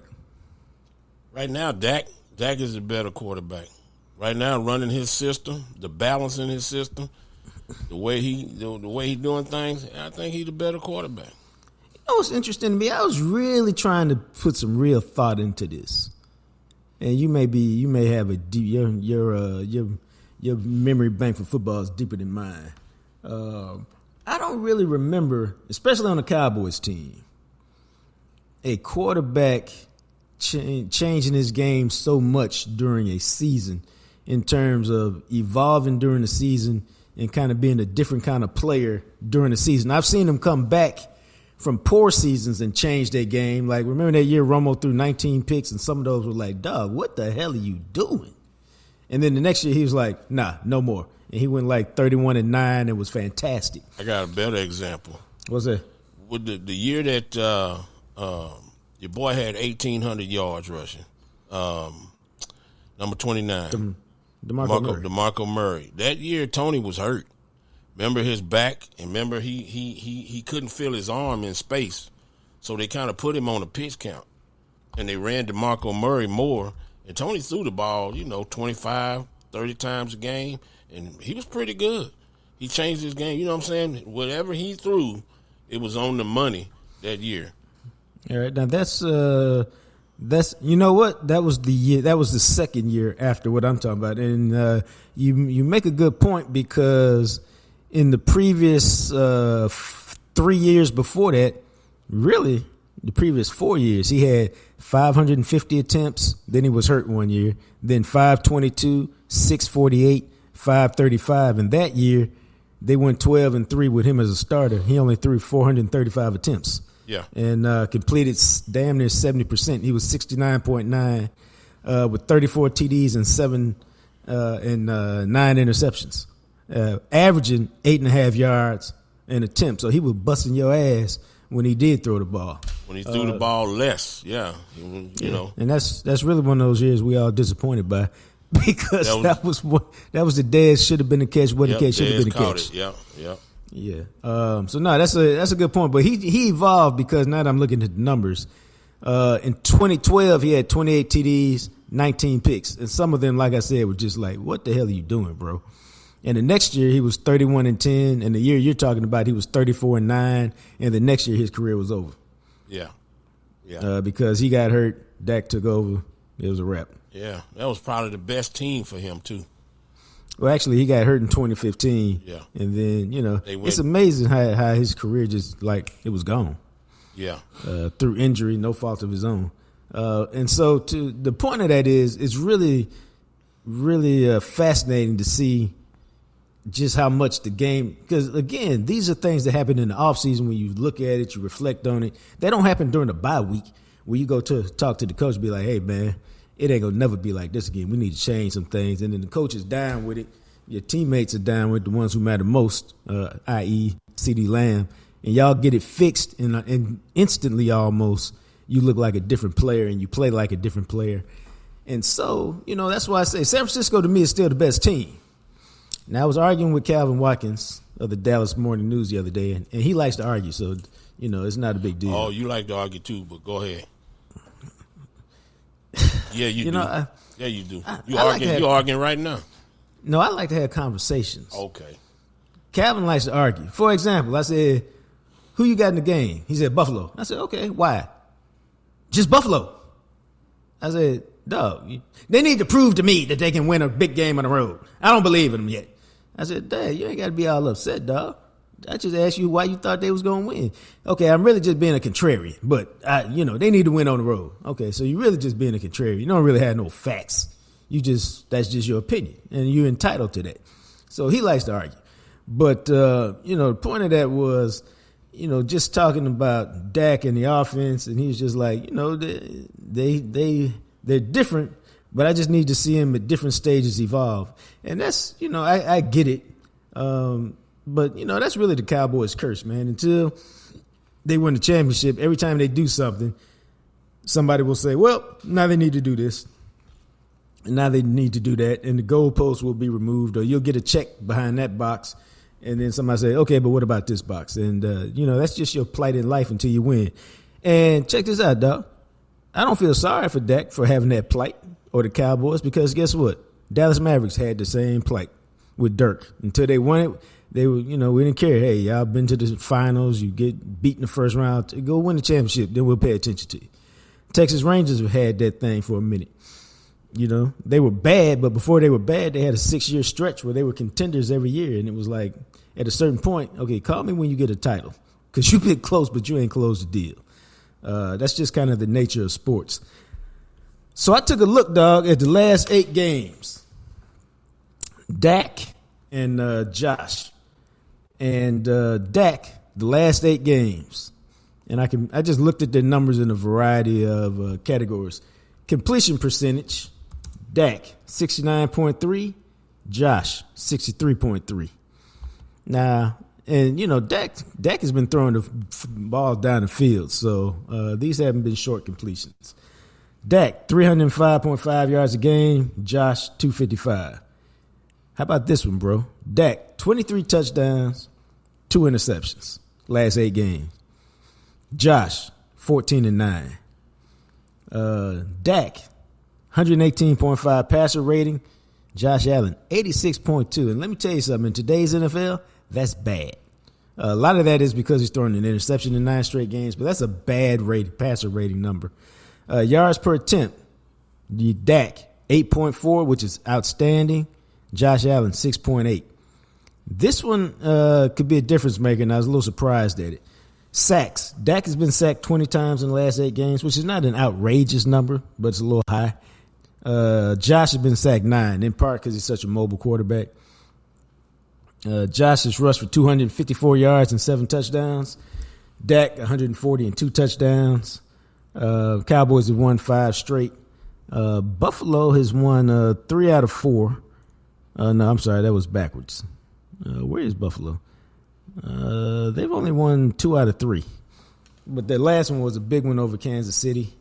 Speaker 2: Right now, Dak is the better quarterback. Right now, running his system, the balance in his system, the way he doing things, I think he's the better quarterback.
Speaker 1: You know what's interesting to me? I was really trying to put some real thought into this, and you may have a deep your memory bank for football is deeper than mine. I don't really remember, especially on the Cowboys team, a quarterback changing his game so much during a season in terms of evolving during the season and kind of being a different kind of player during the season. I've seen him come back from poor seasons and change their game. Like, remember that year Romo threw 19 picks, and some of those were like, dog, what the hell are you doing? And then the next year he was like, nah, no more. And he went like 31-9. It was fantastic.
Speaker 2: I got a better example.
Speaker 1: What's that?
Speaker 2: With the year that your boy had 1,800 yards rushing, number 29, DeMarco Murray. That year Tony was hurt. Remember his back, and remember he couldn't feel his arm in space, so they kind of put him on a pitch count, and they ran DeMarco Murray more, and Tony threw the ball, 25, 30 times a game, and he was pretty good. He changed his game, you know what I'm saying? Whatever he threw, it was on the money that year.
Speaker 1: All right, now that's you know what? That was the year. That was the second year after what I'm talking about, and you make a good point, because in the previous 3 years before that, really the previous 4 years, he had 550 attempts. Then he was hurt one year. Then 522, 648, 535, and that year they went 12-3 with him as a starter. He only threw 435 attempts.
Speaker 2: Yeah, and
Speaker 1: completed damn near 70%. He was 69.9 with 34 TDs and 9 interceptions, averaging 8.5 yards an attempt. So he was busting your ass when he did throw the ball.
Speaker 2: When he threw the ball less, you know.
Speaker 1: And that's really one of those years we all disappointed by, because that was the Dez should have been the catch, what the catch should have been the catch. Yeah. So no, that's a good point. But he evolved, because now that I'm looking at the numbers, in 2012 he had 28 TDs, 19 picks. And some of them, like I said, were just like, what the hell are you doing, bro? And the next year he was 31-10. And the year you're talking about, he was 34-9. And the next year his career was over.
Speaker 2: Yeah.
Speaker 1: Because he got hurt. Dak took over. It was a wrap.
Speaker 2: Yeah. That was probably the best team for him, too.
Speaker 1: Well, actually, he got hurt in 2015.
Speaker 2: Yeah.
Speaker 1: And then, it's amazing how his career just, it was gone.
Speaker 2: Yeah.
Speaker 1: Through injury, no fault of his own. And so to the point of that is, it's really, really fascinating to see just how much the game, because again, these are things that happen in the offseason when you look at it, you reflect on it. They don't happen during the bye week where you go to talk to the coach and be like, hey, man, it ain't going to never be like this again. We need to change some things. And then the coach is down with it. Your teammates are down with the ones who matter most, i.e. CeeDee Lamb. And y'all get it fixed, and instantly almost you look like a different player and you play like a different player. And so, that's why I say San Francisco to me is still the best team. Now, I was arguing with Calvin Watkins of the Dallas Morning News the other day, and he likes to argue, so, it's not a big deal.
Speaker 2: Oh, you like to argue too, but go ahead. Yeah, you do. Yeah, you do. You arguing right now.
Speaker 1: No, I like to have conversations.
Speaker 2: Okay.
Speaker 1: Calvin likes to argue. For example, I said, who you got in the game? He said, Buffalo. I said, okay, why? Just Buffalo. I said, dog, they need to prove to me that they can win a big game on the road. I don't believe in them yet. I said, Dad, you ain't got to be all upset, dog. I just asked you why you thought they was going to win. Okay, I'm really just being a contrarian, but, they need to win on the road. Okay, so you really just being a contrarian. You don't really have no facts. That's just your opinion, and you're entitled to that. So he likes to argue. But, the point of that was, just talking about Dak and the offense, and he was just like, they're different, but I just need to see him at different stages evolve. And that's, I get it. But, that's really the Cowboys' curse, man. Until they win the championship, every time they do something, somebody will say, well, now they need to do this. And now they need to do that. And the goalpost will be removed, or you'll get a check behind that box. And then somebody say, okay, but what about this box? And, that's just your plight in life until you win. And check this out, dog. I don't feel sorry for Dak for having that plight, or the Cowboys, because guess what? Dallas Mavericks had the same plight with Dirk. Until they won it, they were, we didn't care. Hey, y'all been to the finals. You get beat in the first round. Go win the championship. Then we'll pay attention to you. Texas Rangers have had that thing for a minute. They were bad, but before they were bad, they had a 6-year stretch where they were contenders every year. And it was like, at a certain point, okay, call me when you get a title, because you've been close, but you ain't closed the deal. That's just kind of the nature of sports. So I took a look, dog, at the last 8 games. Dak and Josh. And Dak, the last 8 games. And I just looked at their numbers in a variety of categories. Completion percentage, Dak, 69.3. Josh, 63.3. Now, and, Dak has been throwing the ball down the field, so these haven't been short completions. Dak, 305.5 yards a game. Josh, 255. How about this one, bro? Dak, 23 touchdowns, 2 interceptions, last 8 games. Josh, 14-9. Dak, 118.5 passer rating. Josh Allen, 86.2. And let me tell you something, in today's NFL, that's bad. A lot of that is because he's throwing an interception in 9 straight games, but that's a bad passer rating number. Yards per attempt, Dak, 8.4, which is outstanding. Josh Allen, 6.8. This one could be a difference maker, and I was a little surprised at it. Sacks. Dak has been sacked 20 times in the last 8 games, which is not an outrageous number, but it's a little high. Josh has been sacked 9, in part because he's such a mobile quarterback. Josh has rushed for 254 yards and 7 touchdowns. Dak, 140 and 2 touchdowns. Cowboys have won 5 straight. Buffalo has won 3 out of 4. No, I'm sorry, that was backwards. Where is Buffalo? They've only won 2 out of 3. But their last one was a big one over Kansas City.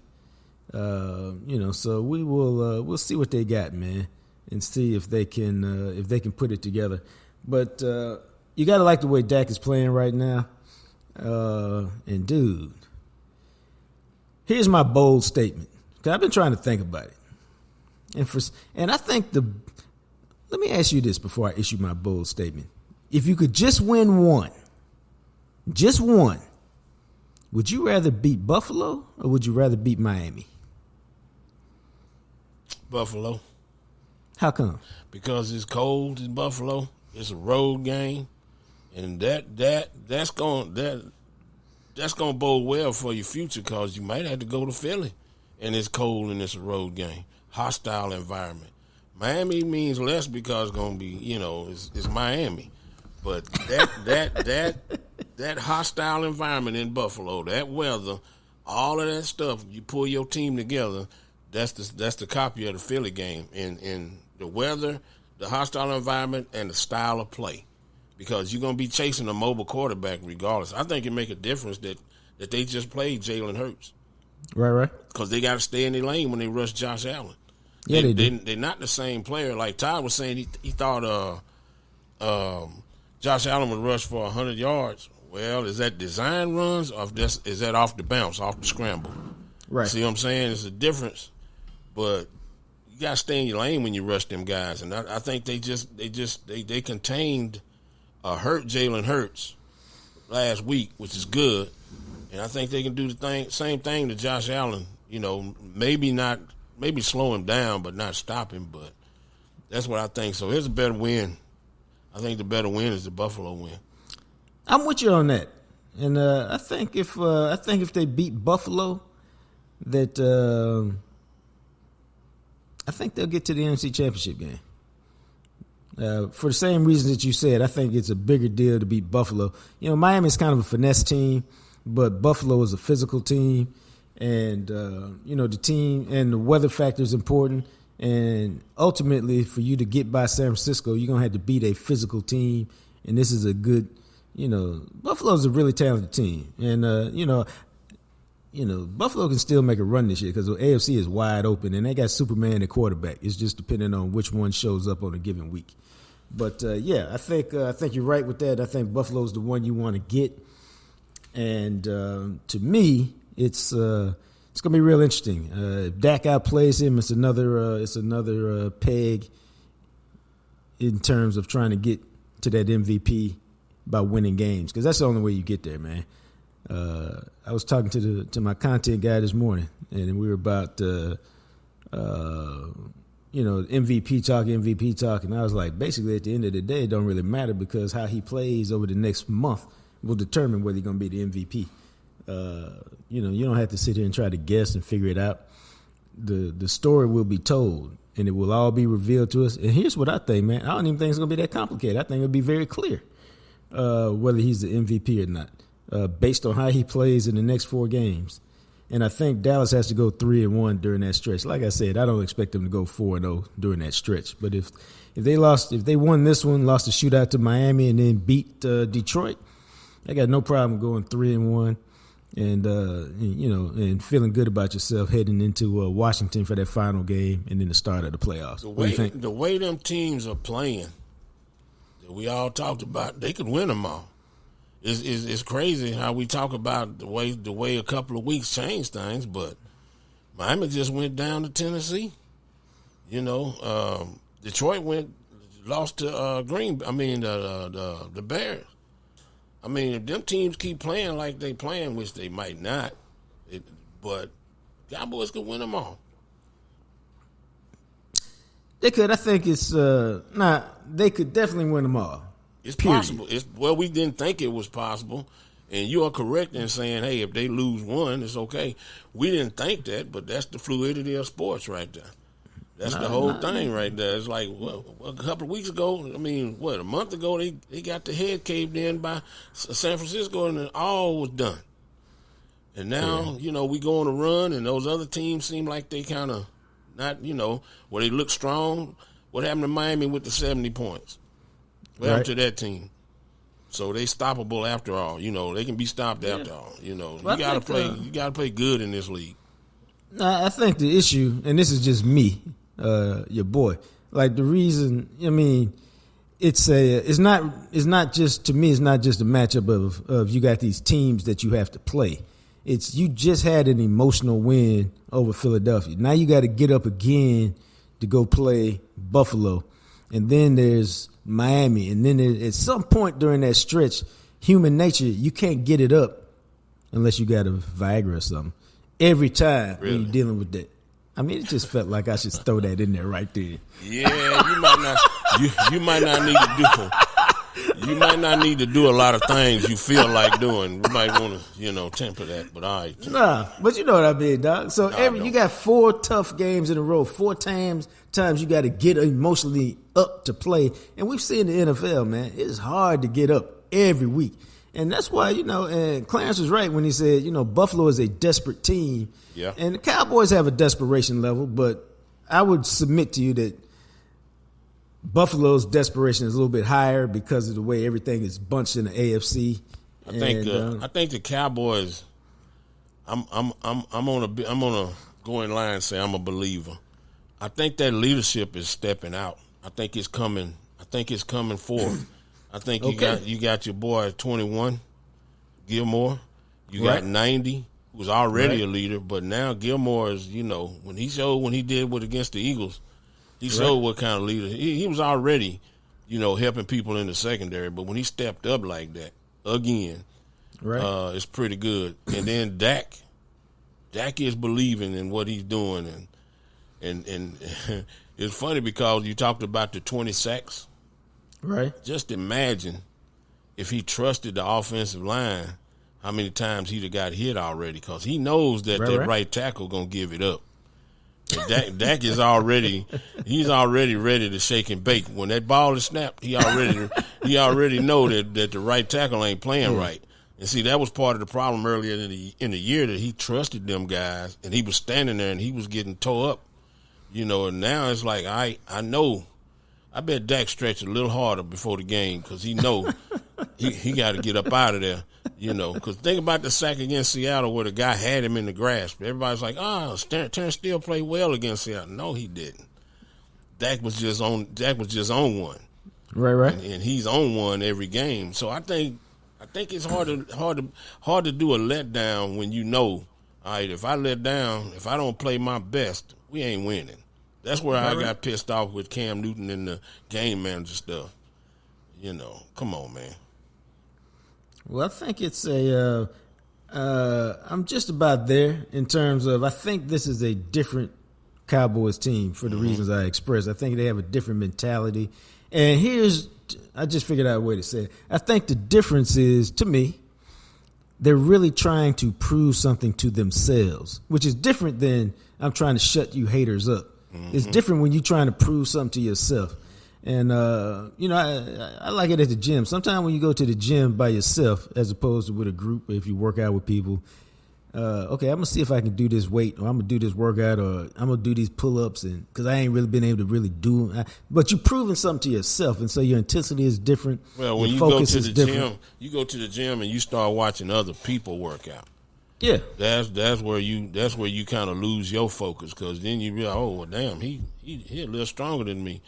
Speaker 1: So we'll see what they got, man, and see if they can put it together. But you got to like the way Dak is playing right now. And dude, here's my bold statement, because I've been trying to think about it. And I think let me ask you this before I issue my bold statement. If you could just win one, would you rather beat Buffalo or would you rather beat Miami?
Speaker 2: Buffalo.
Speaker 1: How come?
Speaker 2: Because it's cold in Buffalo. It's a road game, and that's going to bode well for your future because you might have to go to Philly, and it's cold and it's a road game, hostile environment. Miami means less because it's going to be, it's Miami, but that hostile environment in Buffalo, that weather, all of that stuff, you pull your team together. That's the copy of the Philly game in the weather, the hostile environment, and the style of play. Because you're going to be chasing a mobile quarterback regardless. I think it make a difference that they just played Jalen Hurts.
Speaker 1: Right.
Speaker 2: Because they got to stay in their lane when they rush Josh Allen.
Speaker 1: Yeah, they do.
Speaker 2: They're not the same player. Like Todd was saying, he thought Josh Allen would rush for 100 yards. Well, is that design runs or is that off the bounce, off the scramble?
Speaker 1: Right.
Speaker 2: See what I'm saying? It's a difference. But you got to stay in your lane when you rush them guys. And I think they contained hurt Jalen Hurts last week, which is good. And I think they can do the same thing to Josh Allen. Maybe slow him down, but not stop him. But that's what I think. So here's a better win. I think the better win is the Buffalo win.
Speaker 1: I'm with you on that, and I think if they beat Buffalo, that I think they'll get to the NFC Championship game. For the same reasons that you said, I think it's a bigger deal to beat Buffalo. Miami's kind of a finesse team, but Buffalo is a physical team. And, the team and the weather factor is important. And ultimately, for you to get by San Francisco, you're going to have to beat a physical team. And this is a good, Buffalo's a really talented team. And, Buffalo can still make a run this year because the AFC is wide open. And they got Superman at quarterback. It's just depending on which one shows up on a given week. But, I think you're right with that. I think Buffalo's the one you want to get. And to me, it's going to be real interesting. If Dak outplays him, it's another peg in terms of trying to get to that MVP by winning games, because that's the only way you get there, man. I was talking to my content guy this morning, and we were about MVP talk, and I was like, basically at the end of the day, it don't really matter because how he plays over the next month will determine whether he's going to be the MVP. You don't have to sit here and try to guess and figure it out. The story will be told, and it will all be revealed to us. And here's what I think, man. I don't even think it's going to be that complicated. I think it'll be very clear whether he's the MVP or not, based on how he plays in the next 4 games. And I think Dallas has to go 3-1 during that stretch. Like I said, I don't expect them to go 4-0 during that stretch. But if they won this one, lost the shootout to Miami, and then beat Detroit, I got no problem going 3-1. And and feeling good about yourself heading into Washington for that final game and then the start of the playoffs. What do you think?
Speaker 2: The way them teams are playing, that we all talked about, they could win them all. It's crazy how we talk about the way a couple of weeks changed things, but Miami just went down to Tennessee. Detroit lost to the Bears. I mean, if them teams keep playing like they playing, which they might not, but Cowboys could win them all.
Speaker 1: They could. I think it's they could definitely win them all.
Speaker 2: It's possible. We didn't think it was possible, and you are correct in saying, hey, if they lose one, it's okay. We didn't think that, but that's the fluidity of sports right there. That's the whole thing right there. It's like, a couple of weeks ago, a month ago, they got the head caved in by San Francisco, and all was done. And now, we go on a run, and those other teams seem like they kind of not, where they look strong. What happened to Miami with the 70 points? What happened to that team? So they stoppable after all. They can be stopped after all. You gotta play. You gotta play good in this league.
Speaker 1: I think the issue, and this is just me, your boy. Like the reason, it's not just, to me, it's not just a matchup of you got these teams that you have to play. It's you just had an emotional win over Philadelphia. Now you got to get up again to go play Buffalo. And then there's Miami. And then at some point during that stretch, human nature, you can't get it up unless you got a Viagra or something. Every time when you're dealing with that. I mean, it just felt like I should throw that in there right there.
Speaker 2: Yeah, you might not. You might not need to do. You might not need to do a lot of things you feel like doing. You might want to, temper that. But all right.
Speaker 1: Nah, but you know what I mean, dog. So you got 4 tough games in a row. 4 times you got to get emotionally up to play. And we've seen the NFL, man. It's hard to get up every week. And that's why, and Clarence was right when he said, Buffalo is a desperate team.
Speaker 2: Yeah.
Speaker 1: And the Cowboys have a desperation level, but I would submit to you that Buffalo's desperation is a little bit higher because of the way everything is bunched in the AFC.
Speaker 2: I think the Cowboys. I'm gonna go in line and say I'm a believer. I think that leadership is stepping out. I think it's coming forth. I think you got your boy at 21, Gilmore. You got 90, who's already a leader, but now Gilmore is, when he did against the Eagles, he showed what kind of leader. He was already, helping people in the secondary, but when he stepped up like that again, it's pretty good. And then Dak is believing in what he's doing, and it's funny because you talked about the 20 sacks.
Speaker 1: Right. Just
Speaker 2: imagine if he trusted the offensive line, how many times he'd have got hit already, because he knows that right tackle going to give it up. Dak is already ready to shake and bake. When that ball is snapped, he already know that the right tackle ain't playing right. And see, that was part of the problem earlier in the year, that he trusted them guys, and he was standing there and he was getting tore up. And now it's like, I know. I bet Dak stretched a little harder before the game because he know he got to get up out of there, Because think about the sack against Seattle where the guy had him in the grasp. Everybody's like, Terrence Steele played well against Seattle. No, he didn't. Dak was just on one.
Speaker 1: Right.
Speaker 2: And he's on one every game. So I think it's hard to do a letdown when all right, if I let down, if I don't play my best, we ain't winning. That's where I got pissed off with Cam Newton and the game manager stuff. Come on, man.
Speaker 1: Well, I think it's I'm just about there in terms of, I think this is a different Cowboys team for the reasons I expressed. I think they have a different mentality. And I just figured out a way to say it. I think the difference is, to me, they're really trying to prove something to themselves, which is different than I'm trying to shut you haters up. It's different when you're trying to prove something to yourself. And, I like it at the gym. Sometimes when you go to the gym by yourself as opposed to with a group, if you work out with people, okay, I'm going to see if I can do this weight, or I'm going to do this workout, or I'm going to do these pull-ups, and because I ain't really been able to really do them. But you're proving something to yourself, and so your intensity is different.
Speaker 2: Well, when you go to the gym, and you start watching other people work out.
Speaker 1: Yeah,
Speaker 2: that's where you kind of lose your focus, because then you realize, oh, well, damn, he a little stronger than me,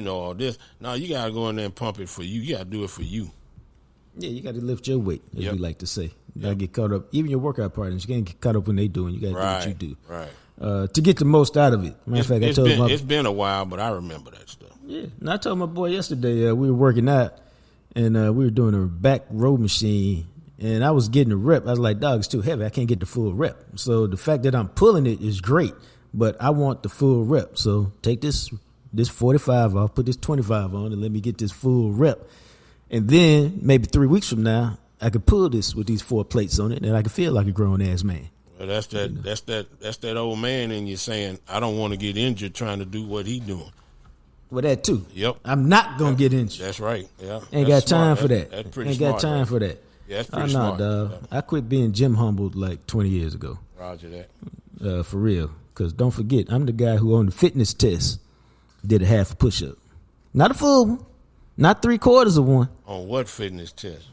Speaker 2: all this. Now you gotta go in there and pump it for you. You gotta do it for you.
Speaker 1: Yeah, you got to lift your weight, as we like to say. You got to get caught up. Even your workout partners, you can't get caught up when they doing. You got to do what you do,
Speaker 2: right?
Speaker 1: To get the most out of it. Matter of fact,
Speaker 2: it's been a while, but I remember that stuff.
Speaker 1: Yeah, and I told my boy yesterday we were working out, and we were doing a back row machine. And I was getting a rep. I was like, dog, it's too heavy. I can't get the full rep. So the fact that I'm pulling it is great, but I want the full rep. So take this 45 off, put this 25 on, and let me get this full rep. And then maybe 3 weeks from now, I could pull this with these 4 plates on it, and I could feel like a grown-ass man.
Speaker 2: Well, that's that old man in you saying, I don't want to get injured trying to do what he doing.
Speaker 1: Well, that too.
Speaker 2: Yep.
Speaker 1: I'm not going to get injured.
Speaker 2: That's right. Yeah.
Speaker 1: Ain't got time for that.
Speaker 2: That's pretty
Speaker 1: Ain't
Speaker 2: smart.
Speaker 1: Got time for that.
Speaker 2: Yeah, that's pretty smart.
Speaker 1: Dog. Yeah. I quit being gym humbled like 20 years ago.
Speaker 2: Roger that.
Speaker 1: For real. Because don't forget, I'm the guy who on the fitness test did a half a push-up. Not a full one. Not 3/4 of one.
Speaker 2: On what fitness test?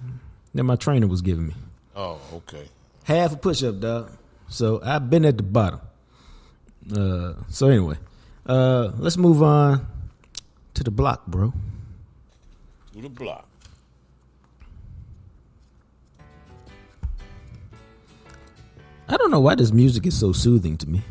Speaker 1: That my trainer was giving me.
Speaker 2: Oh, okay.
Speaker 1: Half a push-up, dog. So I've been at the bottom. So anyway, let's move on to the block, bro.
Speaker 2: To the block.
Speaker 1: I don't know why this music is so soothing to me.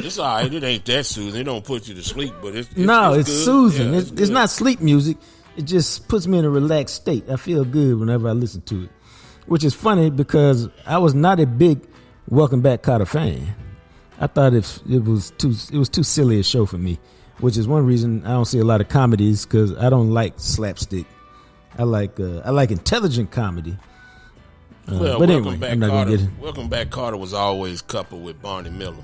Speaker 2: It's all right. It ain't that soothing. It don't put you to sleep, but it's
Speaker 1: good. Soothing.
Speaker 2: Yeah,
Speaker 1: it's not sleep music. It just puts me in a relaxed state. I feel good whenever I listen to it, which is funny because I was not a big Welcome Back Kotter fan. I thought it was too silly a show for me, which is one reason I don't see a lot of comedies because I don't like slapstick. I like intelligent comedy.
Speaker 2: Well,
Speaker 1: but anyway, I'm not gonna get it.
Speaker 2: Welcome Back Kotter was always coupled with Barney Miller,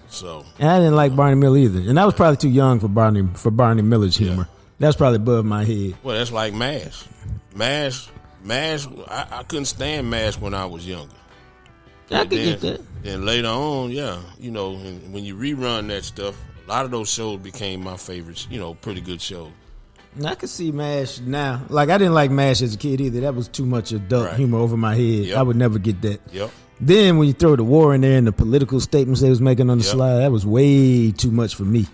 Speaker 2: so
Speaker 1: and I didn't like Barney Miller either, and I was probably too young for Barney Miller's humor.
Speaker 2: Yeah.
Speaker 1: That's probably above my head.
Speaker 2: Well, that's like MASH. I couldn't stand MASH when I was younger.
Speaker 1: I could get that.
Speaker 2: Then later on, yeah, and when you rerun that stuff, a lot of those shows became my favorites. Pretty good shows.
Speaker 1: I can see MASH now. Like, I didn't like MASH as a kid either. That was too much adult humor over my head.
Speaker 2: Yep.
Speaker 1: I would never get that.
Speaker 2: Yep.
Speaker 1: Then when you throw the war in there and the political statements they was making on the slide, that was way too much for me.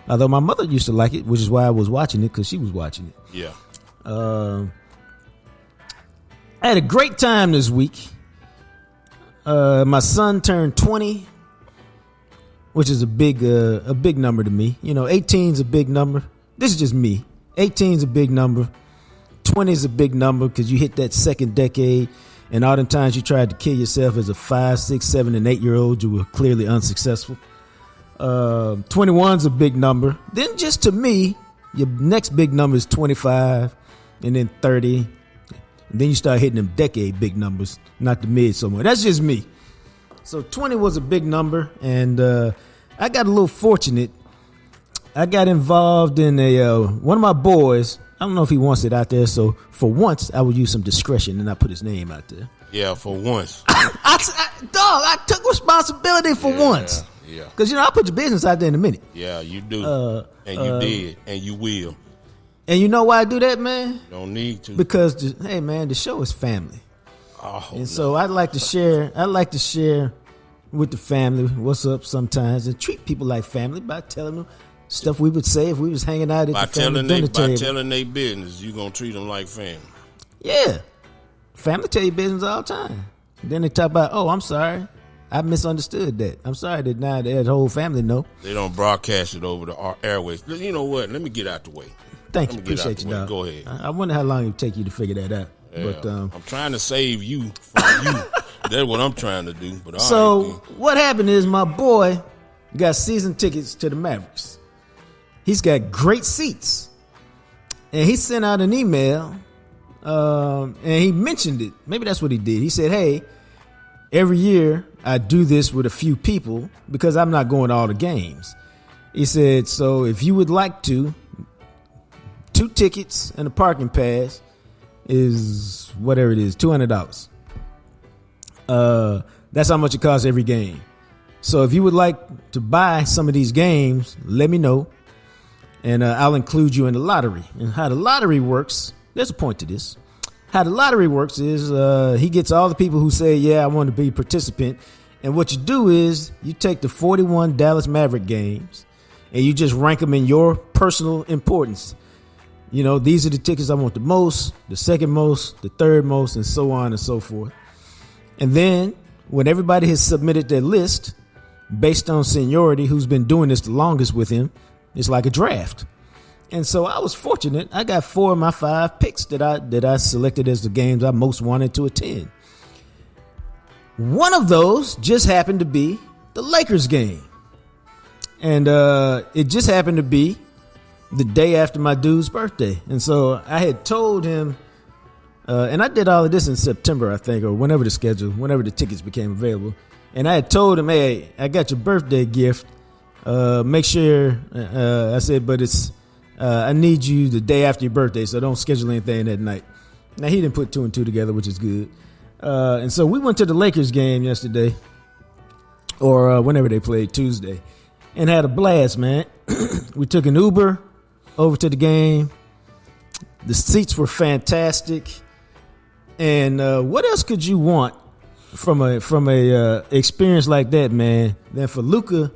Speaker 1: Although my mother used to like it, which is why I was watching it, because she was watching it.
Speaker 2: Yeah.
Speaker 1: I had a great time this week. My son turned 20, which is a big number to me. 18 is a big number. This is just me. 18 is a big number. 20 is a big number because you hit that second decade, and all the times you tried to kill yourself as a 5, 6, 7, and 8-year-old, you were clearly unsuccessful. 21 is a big number. Then just to me, your next big number is 25, and then 30. And then you start hitting them decade big numbers, not the mid so much. That's just me. So 20 was a big number, and I got a little fortunate. I got involved in one of my boys. I don't know if he wants it out there, so for once I would use some discretion and I put his name out there.
Speaker 2: Yeah, for once.
Speaker 1: I took responsibility for once.
Speaker 2: Yeah.
Speaker 1: Because I'll put your business out there in a minute.
Speaker 2: Yeah, you do. And you did, and you will.
Speaker 1: And you know why I do that, man?
Speaker 2: Don't need to.
Speaker 1: Because the show is family. So I'd like to share. I like to share with the family what's up sometimes, and treat people like family by telling them stuff we would say if we was hanging out at the family dinner table.
Speaker 2: By telling their business, you gonna treat them like family.
Speaker 1: Yeah, family tell you business all the time. Then they talk about, oh, I'm sorry, I misunderstood that. I'm sorry that now that whole family know.
Speaker 2: They don't broadcast it over the airways. You know what? Let me get out the way.
Speaker 1: Thank you, appreciate you, dog.
Speaker 2: Go ahead.
Speaker 1: I wonder how long it would take you to figure that out.
Speaker 2: Yeah,
Speaker 1: but
Speaker 2: I'm trying to save you from you. That's what I'm trying to do. But
Speaker 1: what happened is my boy got season tickets to the Mavericks. He's got great seats, and he sent out an email, and he mentioned it. Maybe that's what he did. He said, "Hey, every year I do this with a few people because I'm not going to all the games." He said, "So if you would like to, 2 tickets and a parking pass is whatever it is, $200. That's how much it costs every game. So if you would like to buy some of these games, let me know, and I'll include you in the lottery." And how the lottery works, there's a point to this. How the lottery works is he gets all the people who say, yeah, I want to be a participant. And what you do is you take the 41 Dallas Maverick games and you just rank them in your personal importance. These are the tickets I want the most, the second most, the third most, and so on and so forth. And then when everybody has submitted their list based on seniority, who's been doing this the longest with him, it's like a draft. And so I was fortunate. I got 4 of my 5 picks that I selected as the games I most wanted to attend. One of those just happened to be the Lakers game. And it just happened to be the day after my dude's birthday. And so I had told him, and I did all of this in September, I think, or whenever the tickets became available. And I had told him, hey, I got your birthday gift. Make sure, I said, but I need you the day after your birthday, so don't schedule anything that night. Now, he didn't put 2 and 2 together, which is good. And so we went to the Lakers game yesterday, or whenever they played, Tuesday, and had a blast, man. We took an Uber over to the game. The seats were fantastic. And what else could you want from a experience like that, man, than for Luka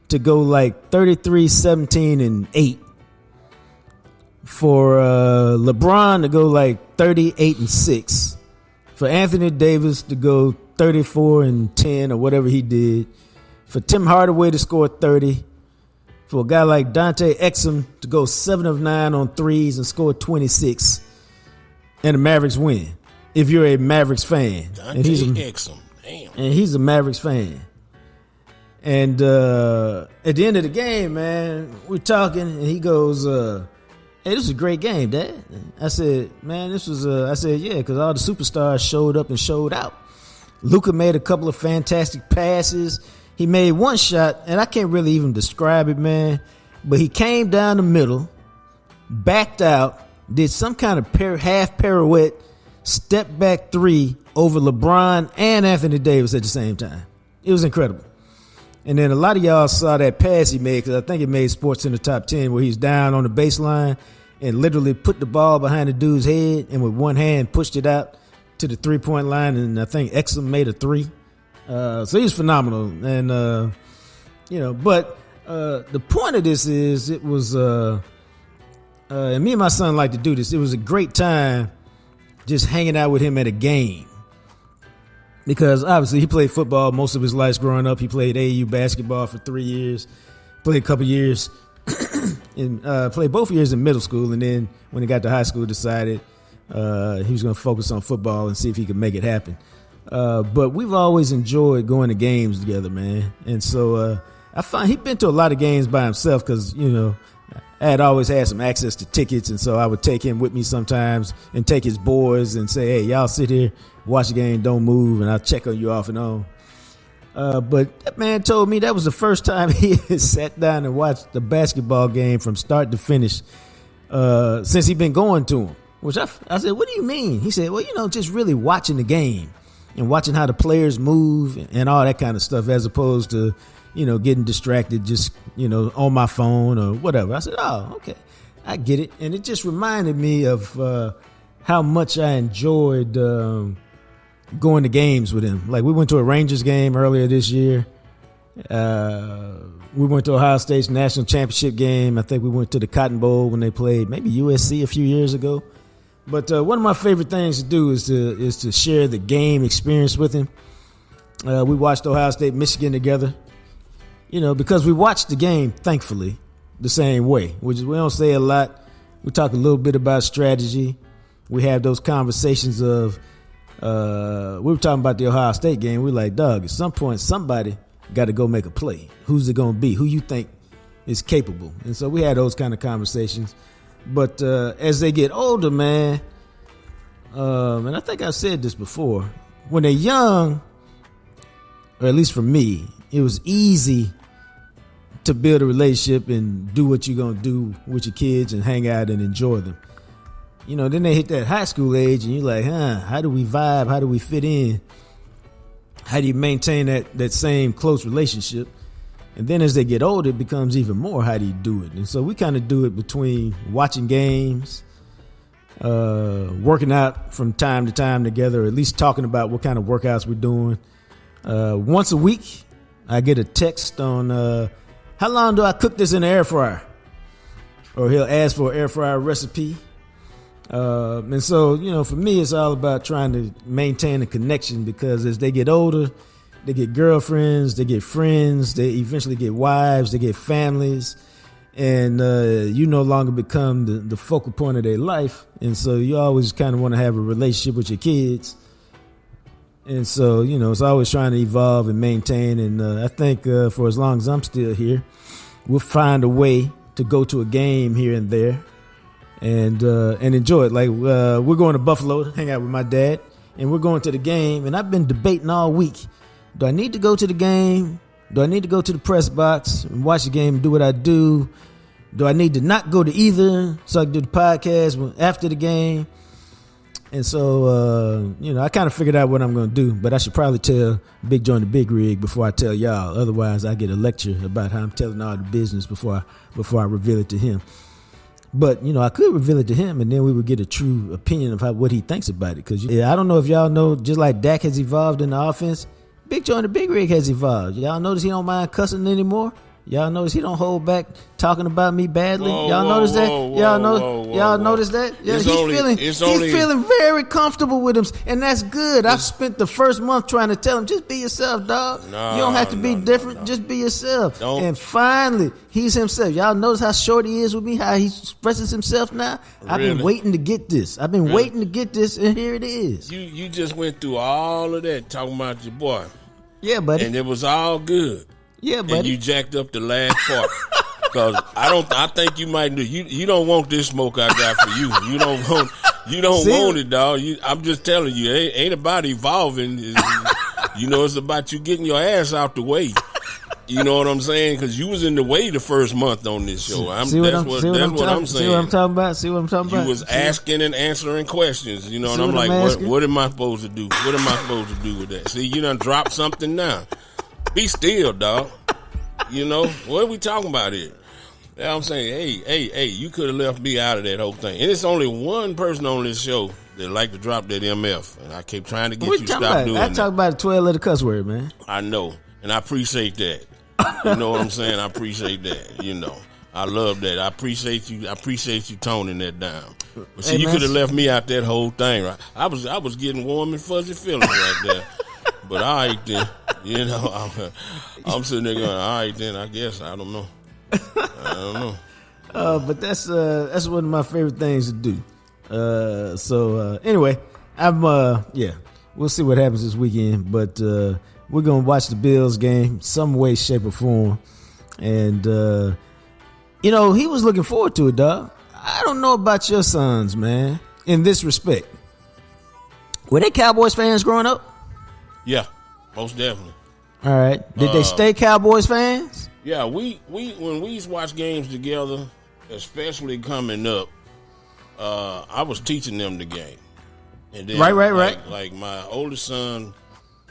Speaker 1: to go like 33, 17, and 8, for LeBron to go like 38 and 6, for Anthony Davis to go 34 and 10 or whatever he did, for Tim Hardaway to score 30, for a guy like Dante Exum to go 7 of 9 on threes and score 26, and the Mavericks win. If you're a Mavericks fan,
Speaker 2: Dante Exum, damn,
Speaker 1: and he's a Mavericks fan. And at the end of the game, man, we're talking, and he goes, "Hey, this was a great game, Dad." I said, "Man, this was." I said, "Yeah, because all the superstars showed up and showed out." Luka made a couple of fantastic passes. He made one shot, and I can't really even describe it, man. But he came down the middle, backed out, did some kind of half pirouette, step back three over LeBron and Anthony Davis at the same time. It was incredible. And then a lot of y'all saw that pass he made, because I think it made Sports in the Top 10, where he's down on the baseline and literally put the ball behind the dude's head and with one hand pushed it out to the three-point line, and I think Exum made a three. So he's phenomenal. And, but the point of this is it was, and me and my son like to do this, it was a great time just hanging out with him at a game. Because obviously he played football most of his life growing up. He played AAU basketball for 3 years, played a couple years, and played both years in middle school. And then when he got to high school, decided he was going to focus on football and see if he could make it happen. But we've always enjoyed going to games together, man. And so I find he'd been to a lot of games by himself because, I had always had some access to tickets. And so I would take him with me sometimes and take his boys and say, "Hey, y'all sit here, watch the game, don't move, and I'll check on you off and on." But that man told me that was the first time he had sat down and watched the basketball game from start to finish since he'd been going to them. Which I said, "What do you mean?" He said, "Well, just really watching the game and watching how the players move and all that kind of stuff, as opposed to, getting distracted just, on my phone or whatever." I said, "Oh, okay, I get it." And it just reminded me of how much I enjoyed going to games with him. Like, we went to a Rangers game earlier this year. We went to Ohio State's national championship game. I think we went to the Cotton Bowl when they played maybe USC a few years ago. But one of my favorite things to do is to share the game experience with him. We watched Ohio State, Michigan together, because we watched the game, thankfully, the same way. We don't say a lot. We talk a little bit about strategy. We have those conversations of, we were talking about the Ohio State game. We're like, "Doug, at some point, somebody got to go make a play. Who's it going to be? Who you think is capable?" And so we had those kind of conversations. But as they get older, man, and I think I've said this before, when they're young, or at least for me, it was easy to build a relationship and do what you're going to do with your kids and hang out and enjoy them. Then they hit that high school age and you're like, how do we vibe? How do we fit in? How do you maintain that same close relationship? And then as they get older, it becomes even more, how do you do it? And so we kind of do it between watching games, working out from time to time together, or at least talking about what kind of workouts we're doing. Once a week, I get a text on, "How long do I cook this in the air fryer?" Or he'll ask for an air fryer recipe. And so, for me, it's all about trying to maintain a connection, because as they get older, they get girlfriends, they get friends, they eventually get wives, they get families, and you no longer become the focal point of their life. And so you always kind of want to have a relationship with your kids. And so, it's always trying to evolve and maintain. And I think for as long as I'm still here, we'll find a way to go to a game here and there and enjoy it. Like we're going to Buffalo to hang out with my dad, and we're going to the game. And I've been debating all week. Do I need to go to the game? Do I need to go to the press box and watch the game and do what I do? Do I need to not go to either so I can do the podcast after the game? And so, I kind of figured out what I'm going to do, but I should probably tell Big Joe and the Big Rig before I tell y'all. Otherwise, I get a lecture about how I'm telling all the business before I reveal it to him. But, I could reveal it to him, and then we would get a true opinion of what he thinks about it. Because I don't know if y'all know, just like Dak has evolved in the offense, Big Joe and the Big Rig has evolved. Y'all notice he don't mind cussing anymore? Y'all notice he don't hold back talking about me badly. Y'all
Speaker 2: whoa,
Speaker 1: notice that?
Speaker 2: whoa,
Speaker 1: Y'all know.
Speaker 2: whoa,
Speaker 1: Y'all
Speaker 2: whoa.
Speaker 1: notice that? Yeah,
Speaker 2: It's
Speaker 1: he's feeling very comfortable with him, and that's good. I've spent the first month trying to tell him, just be yourself, dog.
Speaker 2: No,
Speaker 1: you don't have to be
Speaker 2: no,
Speaker 1: different.
Speaker 2: no.
Speaker 1: Just be yourself.
Speaker 2: Don't.
Speaker 1: And finally, he's himself. Y'all notice how short he is with me, how he expresses himself now? I've been
Speaker 2: Really?
Speaker 1: waiting to get this. I've been waiting to get this, and here it is.
Speaker 2: You just went through all of that talking about your boy,
Speaker 1: Yeah, buddy.
Speaker 2: and it was all good.
Speaker 1: Yeah, buddy.
Speaker 2: And you jacked up the last part. Because I think you might do. You don't want this smoke I got for you. You don't want it, dog. I'm just telling you, it ain't about evolving. It's about you getting your ass out the way. You know what I'm saying? Because you was in the way the first month on this show.
Speaker 1: See what I'm saying?
Speaker 2: See what I'm talking
Speaker 1: about?
Speaker 2: You was asking and answering questions. You know, and
Speaker 1: See
Speaker 2: I'm
Speaker 1: what
Speaker 2: like,
Speaker 1: I'm asking?
Speaker 2: what am I supposed to do? What am I supposed to do with that? See, you done dropped something now. Be still, dog. You know, what are we talking about here? You know what I'm saying, hey, you could have left me out of that whole thing. And it's only one person on this show that like to drop that MF. And I keep trying to get you to stop doing that.
Speaker 1: I talk about a 12-letter cuss word, man.
Speaker 2: I know. And I appreciate that. You know what I'm saying? I appreciate that. You know. I love that. I appreciate you toning that down. But see, you could have left me out that whole thing, right? I was getting warm and fuzzy feelings right there. But all right then. You know, I'm sitting there going, all right then, I guess. I don't know.
Speaker 1: But that's one of my favorite things to do. Anyway, we'll see what happens this weekend. But we're gonna watch the Bills game some way, shape, or form. And he was looking forward to it, dog. I don't know about your sons, man. In this respect, were they Cowboys fans growing up?
Speaker 2: Yeah, most definitely.
Speaker 1: All right. Did they stay Cowboys fans?
Speaker 2: Yeah, we when we used to watch games together, especially coming up, I was teaching them the game. And then
Speaker 1: Right.
Speaker 2: Like my oldest son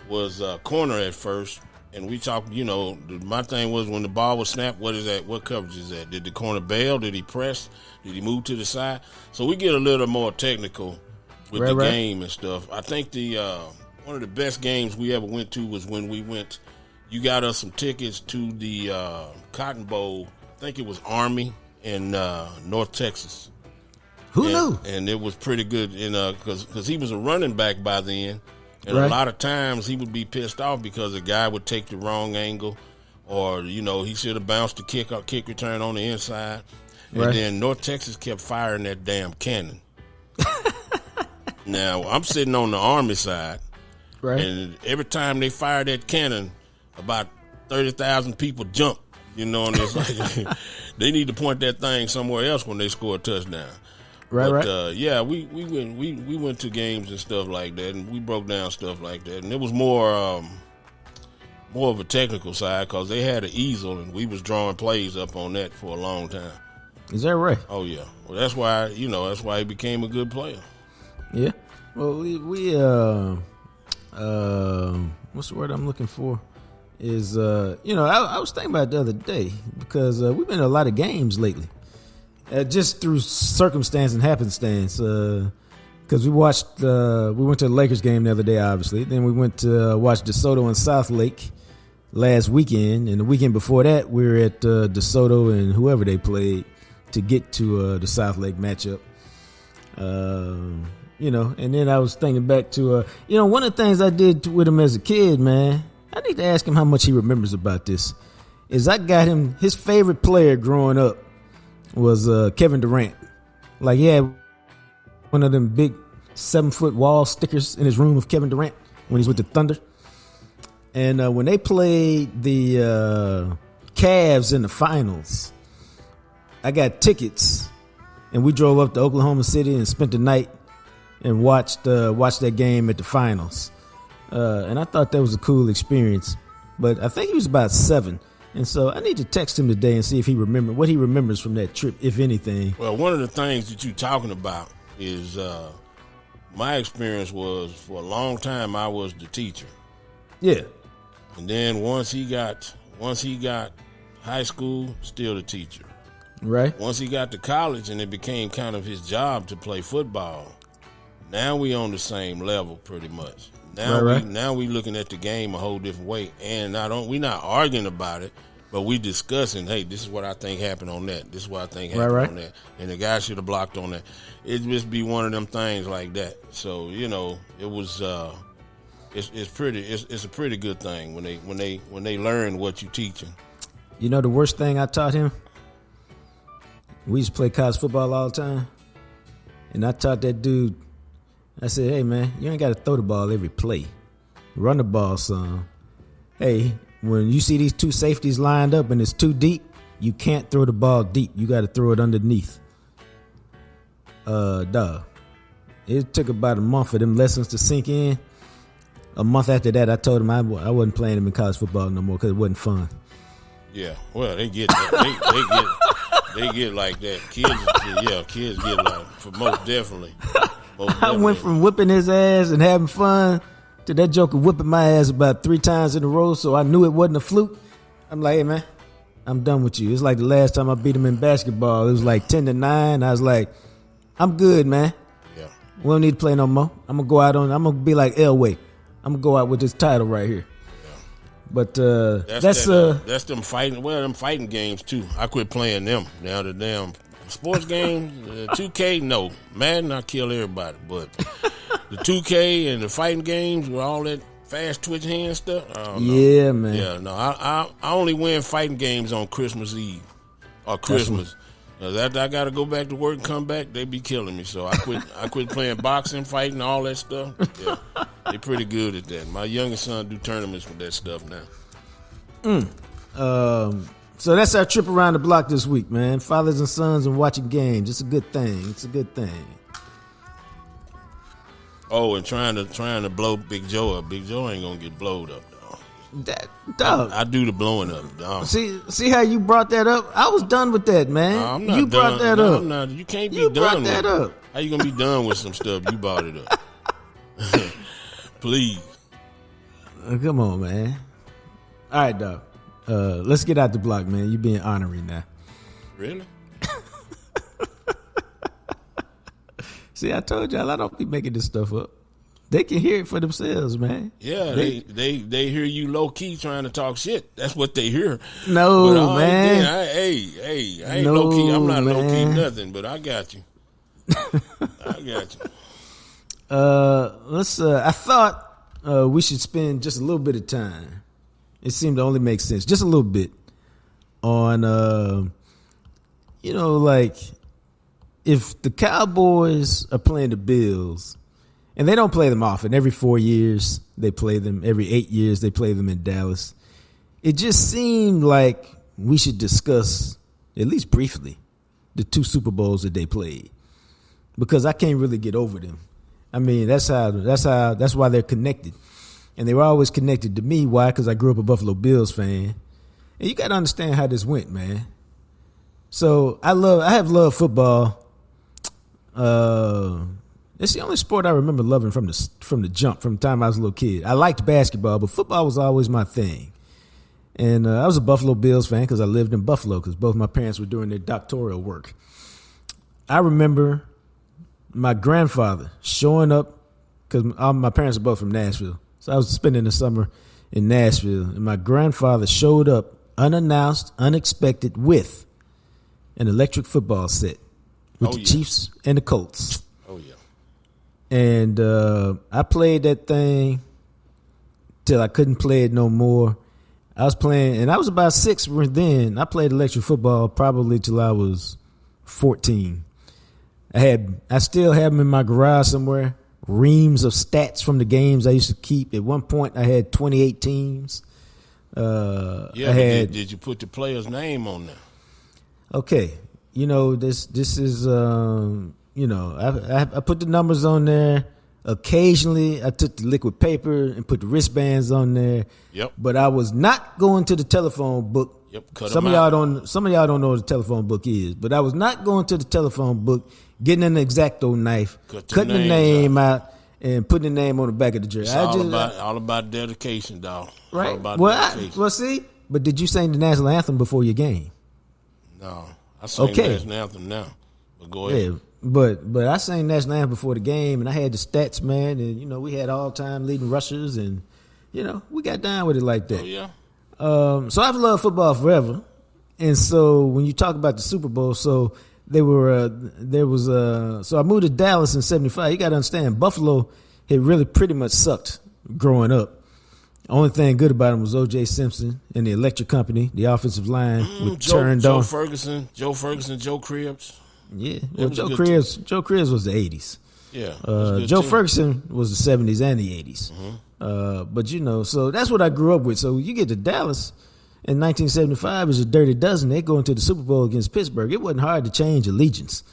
Speaker 2: was corner at first, and we talked, my thing was when the ball was snapped, what is that? What coverage is that? Did the corner bail? Did he press? Did he move to the side? So we get a little more technical with the game and stuff. I think the one of the best games we ever went to was when we went. You got us some tickets to the Cotton Bowl. I think it was Army in North Texas.
Speaker 1: Who knew?
Speaker 2: And it was pretty good, because he was a running back by then, and
Speaker 1: Right.
Speaker 2: a lot of times he would be pissed off because a guy would take the wrong angle, or he should have bounced the kick return on the inside, and
Speaker 1: Right.
Speaker 2: then North Texas kept firing that damn cannon. Now I'm sitting on the Army side,
Speaker 1: Right.
Speaker 2: and every time they fire that cannon, about 30,000 people jump, and it's like they need to point that thing somewhere else when they score a touchdown.
Speaker 1: Right.
Speaker 2: Yeah, we went to games and stuff like that, and we broke down stuff like that, and it was more of a technical side because they had an easel, and we was drawing plays up on that for a long time.
Speaker 1: Is that right?
Speaker 2: Oh yeah, well that's why he became a good player.
Speaker 1: Yeah. Well, we what's the word I'm looking for? Is I was thinking about it the other day because we've been to a lot of games lately, just through circumstance and happenstance. Because we went to the Lakers game the other day, obviously. Then we went to watch DeSoto and South Lake last weekend, and the weekend before that, we were at DeSoto and whoever they played to get to the South Lake matchup. And then I was thinking back to one of the things I did with him as a kid, man. I need to ask him how much he remembers about this. Is I got him, his favorite player growing up was Kevin Durant. Like, he had one of them big 7-foot wall stickers in his room of Kevin Durant when he's with the Thunder. And when they played the Cavs in the finals, I got tickets, and we drove up to Oklahoma City and spent the night and watched that game at the finals. And I thought that was a cool experience. But I think he was about 7. And so I need to text him today and see if he remembers from that trip, if anything.
Speaker 2: Well, one of the things that you're talking about is my experience was for a long time I was the teacher.
Speaker 1: Yeah.
Speaker 2: And then once he got high school, still the teacher.
Speaker 1: Right.
Speaker 2: Once he got to college and it became kind of his job to play football, now we on the same level pretty much. Now we looking at the game a whole different way, and we're not arguing about it. But we discussing, hey, this is what I think happened on that. This is what I think happened on that. And the guy should have blocked on that. It just be one of them things like that. So, it was it's a pretty good thing when they learn what you're teaching.
Speaker 1: You know the worst thing I taught him? We used to play college football all the time. And I taught that dude, I said, hey man, you ain't gotta throw the ball every play. Run the ball some. Hey, when you see these two safeties lined up and it's too deep, you can't throw the ball deep. You got to throw it underneath. Dog. It took about a month for them lessons to sink in. A month after that, I told him I wasn't playing him in college football no more because it wasn't fun.
Speaker 2: Yeah, well, they get that. They get like that. Kids get like, for most definitely.
Speaker 1: I went from whipping his ass and having fun to that joker whipping my ass about 3 times in a row, so I knew it wasn't a fluke. I'm like, hey, man, I'm done with you. It's like the last time I beat him in basketball. It was like 10-9. I was like, I'm good, man.
Speaker 2: Yeah.
Speaker 1: We don't need to play no more. I'm going to be like Elway. I'm going to go out with this title right here. Yeah. But
Speaker 2: that's them fighting. Well, them fighting games, too. I quit playing them. Now the damn sports games, 2K, no. Madden, I kill everybody, but... The 2K and the fighting games with all that fast twitch hand stuff.
Speaker 1: Yeah, man.
Speaker 2: Yeah, no. I only win fighting games on Christmas Eve or Christmas. After I got to go back to work and come back, they be killing me. So I quit playing boxing, fighting, all that stuff. Yeah, they pretty good at that. My youngest son do tournaments with that stuff now.
Speaker 1: So that's our trip around the block this week, man. Fathers and sons and watching games. It's a good thing. It's a good thing.
Speaker 2: Oh, and trying to blow Big Joe up. Big Joe ain't gonna get blowed up,
Speaker 1: dog.
Speaker 2: I do the blowing up, dog.
Speaker 1: See how you brought that up? I was done with that, man.
Speaker 2: I'm not
Speaker 1: you
Speaker 2: done.
Speaker 1: brought that up.
Speaker 2: I'm not. You can't be
Speaker 1: you
Speaker 2: done
Speaker 1: brought that
Speaker 2: with
Speaker 1: up.
Speaker 2: It. How you gonna be done with some stuff? You brought it up. Please.
Speaker 1: Come on, man. All right, dog. Let's get out the block, man. You being honorary now.
Speaker 2: Really?
Speaker 1: See, I told y'all I don't be making this stuff up. They can hear it for themselves, man.
Speaker 2: Yeah, they hear you low key trying to talk shit. That's what they hear.
Speaker 1: No, man.
Speaker 2: I ain't low key. I'm not low key nothing, but I got you. I got you.
Speaker 1: I thought we should spend just a little bit of time. It seemed to only make sense, just a little bit, on like, if the Cowboys are playing the Bills, and they don't play them often, every 4 years they play them, every 8 years they play them in Dallas, it just seemed like we should discuss, at least briefly, the 2 Super Bowls that they played, because I can't really get over them. I mean, that's why they're connected, and they were always connected to me. Why? Because I grew up a Buffalo Bills fan, and you got to understand how this went, man. So I have loved football. It's the only sport I remember loving from the jump, from the time I was a little kid. I liked basketball, but football was always my thing. And I was a Buffalo Bills fan because I lived in Buffalo because both my parents were doing their doctoral work. I remember my grandfather showing up because my parents are both from Nashville. So I was spending the summer in Nashville, and my grandfather showed up unannounced, unexpected, with an electric football set with the Chiefs and the Colts.
Speaker 2: Oh, yeah.
Speaker 1: And I played that thing till I couldn't play it no more. I was playing, and I was about 6 then. I played electric football probably till I was 14. I still have them in my garage somewhere, reams of stats from the games I used to keep. At one point, I had 28 teams.
Speaker 2: Did you put the player's name on there?
Speaker 1: Okay, this is I put the numbers on there. Occasionally, I took the liquid paper and put the wristbands on there.
Speaker 2: Yep.
Speaker 1: But I was not going to the telephone book.
Speaker 2: Yep.
Speaker 1: Some of y'all don't know what the telephone book is, but I was not going to the telephone book, getting an X-Acto knife, cutting the name out, and putting the name on the back of the jersey.
Speaker 2: It's all about dedication, dog.
Speaker 1: Right.
Speaker 2: All about dedication.
Speaker 1: See, but did you sing the national anthem before your game?
Speaker 2: No, I sing the national anthem now. But go ahead.
Speaker 1: Yeah. But I sang national anthem before the game, and I had the stats, man, and we had all-time leading rushers, and we got down with it like that.
Speaker 2: Oh
Speaker 1: So I've loved football forever, and so when you talk about the Super Bowl, so they were so I moved to Dallas in '75. You got to understand, Buffalo had really pretty much sucked growing up. Only thing good about him was O.J. Simpson and the electric company, the offensive line, turned on.
Speaker 2: Joe Ferguson, Joe Cribbs.
Speaker 1: Yeah, well, Joe Cribbs was the '80s.
Speaker 2: Yeah,
Speaker 1: Joe Ferguson was the '70s and the '80s.
Speaker 2: Mm-hmm.
Speaker 1: But so that's what I grew up with. So you get to Dallas in 1975 as a dirty dozen. They go into the Super Bowl against Pittsburgh. It wasn't hard to change allegiance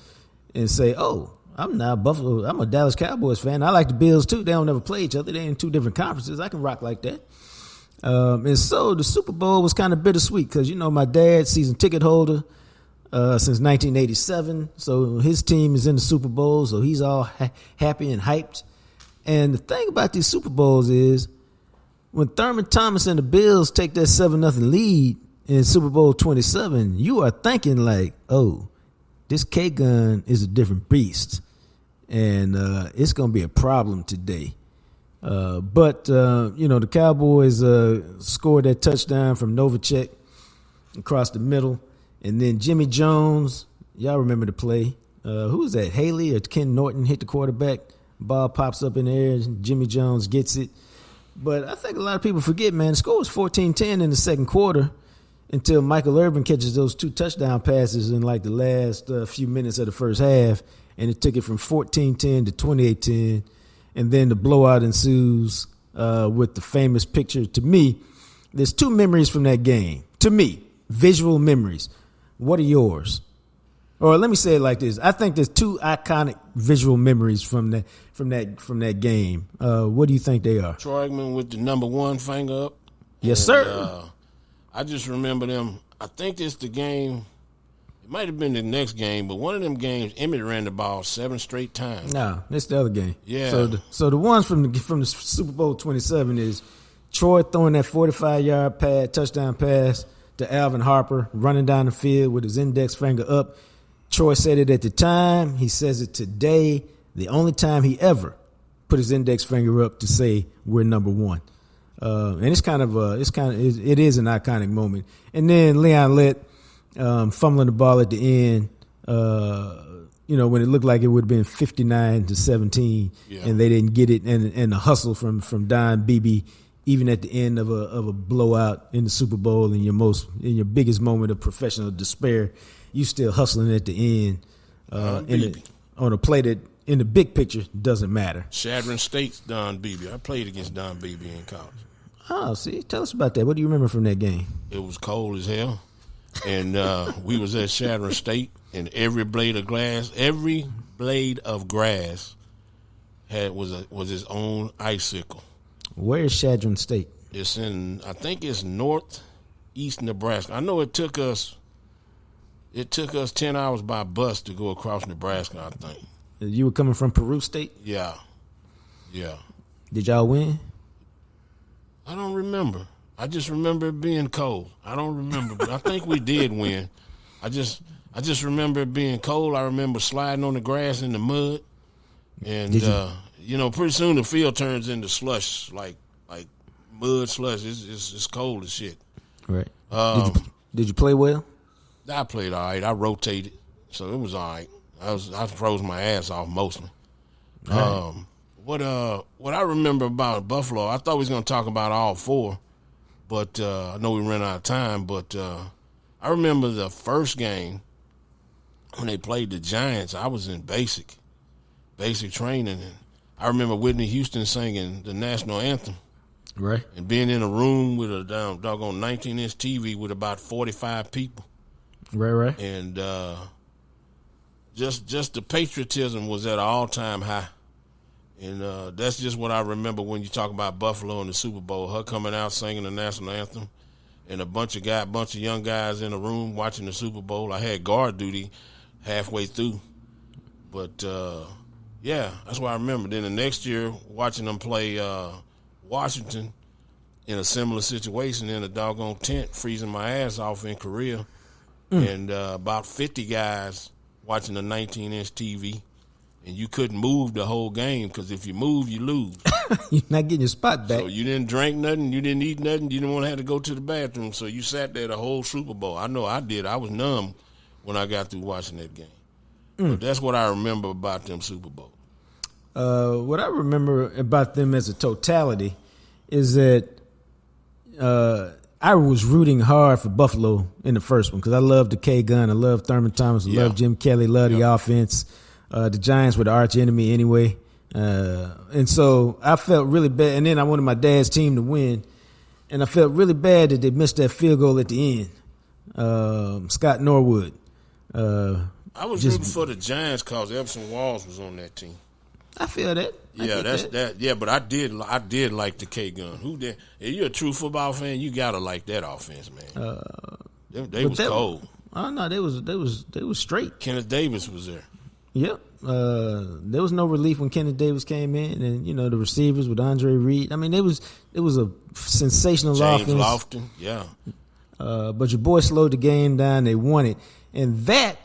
Speaker 1: and say, "Oh, I'm now Buffalo. I'm a Dallas Cowboys fan. I like the Bills too. They don't never play each other. They're in two different conferences. I can rock like that." And so the Super Bowl was kind of bittersweet because my dad, season ticket holder since 1987, so his team is in the Super Bowl, so he's all happy and hyped. And the thing about these Super Bowls is when Thurman Thomas and the Bills take that 7-0 lead in Super Bowl 27, you are thinking like, oh, this K-Gun is a different beast, and it's going to be a problem today. But the Cowboys scored that touchdown from Novacek across the middle. And then Jimmy Jones, y'all remember the play. Who was that? Haley or Ken Norton hit the quarterback. Ball pops up in the air. Jimmy Jones gets it. But I think a lot of people forget, man, the score was 14-10 in the second quarter until Michael Irvin catches those 2 touchdown passes in like the last few minutes of the first half. And it took it from 14-10 to 28-10. And then the blowout ensues with the famous picture. To me, there's 2 memories from that game. To me, visual memories. What are yours? Or let me say it like this: I think there's 2 iconic visual memories from that game. What do you think they are?
Speaker 2: Troy Aikman with the number 1 finger up.
Speaker 1: Yes, sir.
Speaker 2: I just remember them. I think it's the game. It might have been the next game, but one of them games, Emmett ran the ball 7 straight times.
Speaker 1: No, it's the other game.
Speaker 2: Yeah.
Speaker 1: So the ones from the Super Bowl 27 is Troy throwing that 45-yard touchdown pass to Alvin Harper, running down the field with his index finger up. Troy said it at the time. He says it today. The only time he ever put his index finger up to say we're number 1. And it is an iconic moment. And then Leon Lett fumbling the ball at the end. When it looked like it would have been 59-17, and they didn't get it, and the hustle from Don Beebe. Even at the end of a blowout in the Super Bowl, in your biggest moment of professional despair, you still hustling at the end on a play that in the big picture doesn't matter.
Speaker 2: Shadron State's Don Beebe. I played against Don Beebe in college.
Speaker 1: Oh, see, tell us about that. What do you remember from that game?
Speaker 2: It was cold as hell, and we was at Shadron State, and every blade of grass was its own icicle.
Speaker 1: Where is Shadron State?
Speaker 2: It's I think it's northeast Nebraska. I know it took us 10 hours by bus to go across Nebraska, I think.
Speaker 1: You were coming from Peru State?
Speaker 2: Yeah.
Speaker 1: Did y'all win?
Speaker 2: I don't remember. I just remember it being cold. I don't remember, but I think we did win. I just remember it being cold. I remember sliding on the grass in the mud. And pretty soon the field turns into slush, like mud slush. It's cold as shit.
Speaker 1: Right. Did you play well?
Speaker 2: I played all right. I rotated, so it was all right. I froze my ass off mostly. Right. What I remember about Buffalo, I thought we was gonna talk about all 4, but I know we ran out of time. But I remember the first game when they played the Giants. I was in basic training, and I remember Whitney Houston singing the national anthem.
Speaker 1: Right.
Speaker 2: And being in a room with a doggone 19-inch TV with about 45 people.
Speaker 1: Right.
Speaker 2: And just the patriotism was at an all-time high. And that's just what I remember when you talk about Buffalo in the Super Bowl. Her coming out singing the national anthem, and a bunch of young guys in a room watching the Super Bowl. I had guard duty halfway through. But, that's what I remember. Then the next year, watching them play Washington in a similar situation in a doggone tent, freezing my ass off in Korea. And about 50 guys watching a 19-inch TV. and you couldn't move the whole game because if you move, you lose.
Speaker 1: You're not getting your spot back.
Speaker 2: So you didn't drink nothing, you didn't eat nothing, you didn't want to have to go to the bathroom, so you sat there the whole Super Bowl. I know I did. I was numb when I got through watching that game. But that's what I remember about them Super Bowls.
Speaker 1: What I remember about them as a totality is that I was rooting hard for Buffalo in the first one because I loved the K-Gun. I loved Thurman Thomas. I loved Jim Kelly. Loved the offense. The Giants were the arch enemy anyway. And so I felt really bad. And then I wanted my dad's team to win. And I felt really bad that they missed that field goal at the end. Scott Norwood.
Speaker 2: I was rooting for the Giants because Epsom Walls was on that team.
Speaker 1: I feel that.
Speaker 2: Yeah, that. Yeah, but I did like the K-Gun. Who did? If you're a true football fan, you gotta like that offense, man. They was cold.
Speaker 1: Oh no, they was straight.
Speaker 2: Kenneth Davis was there.
Speaker 1: Yep. There was no relief when Kenneth Davis came in, and the receivers with Andre Reed. I mean, it was a sensational
Speaker 2: James
Speaker 1: offense.
Speaker 2: Lofton, yeah.
Speaker 1: But your boys slowed the game down. They won it, and this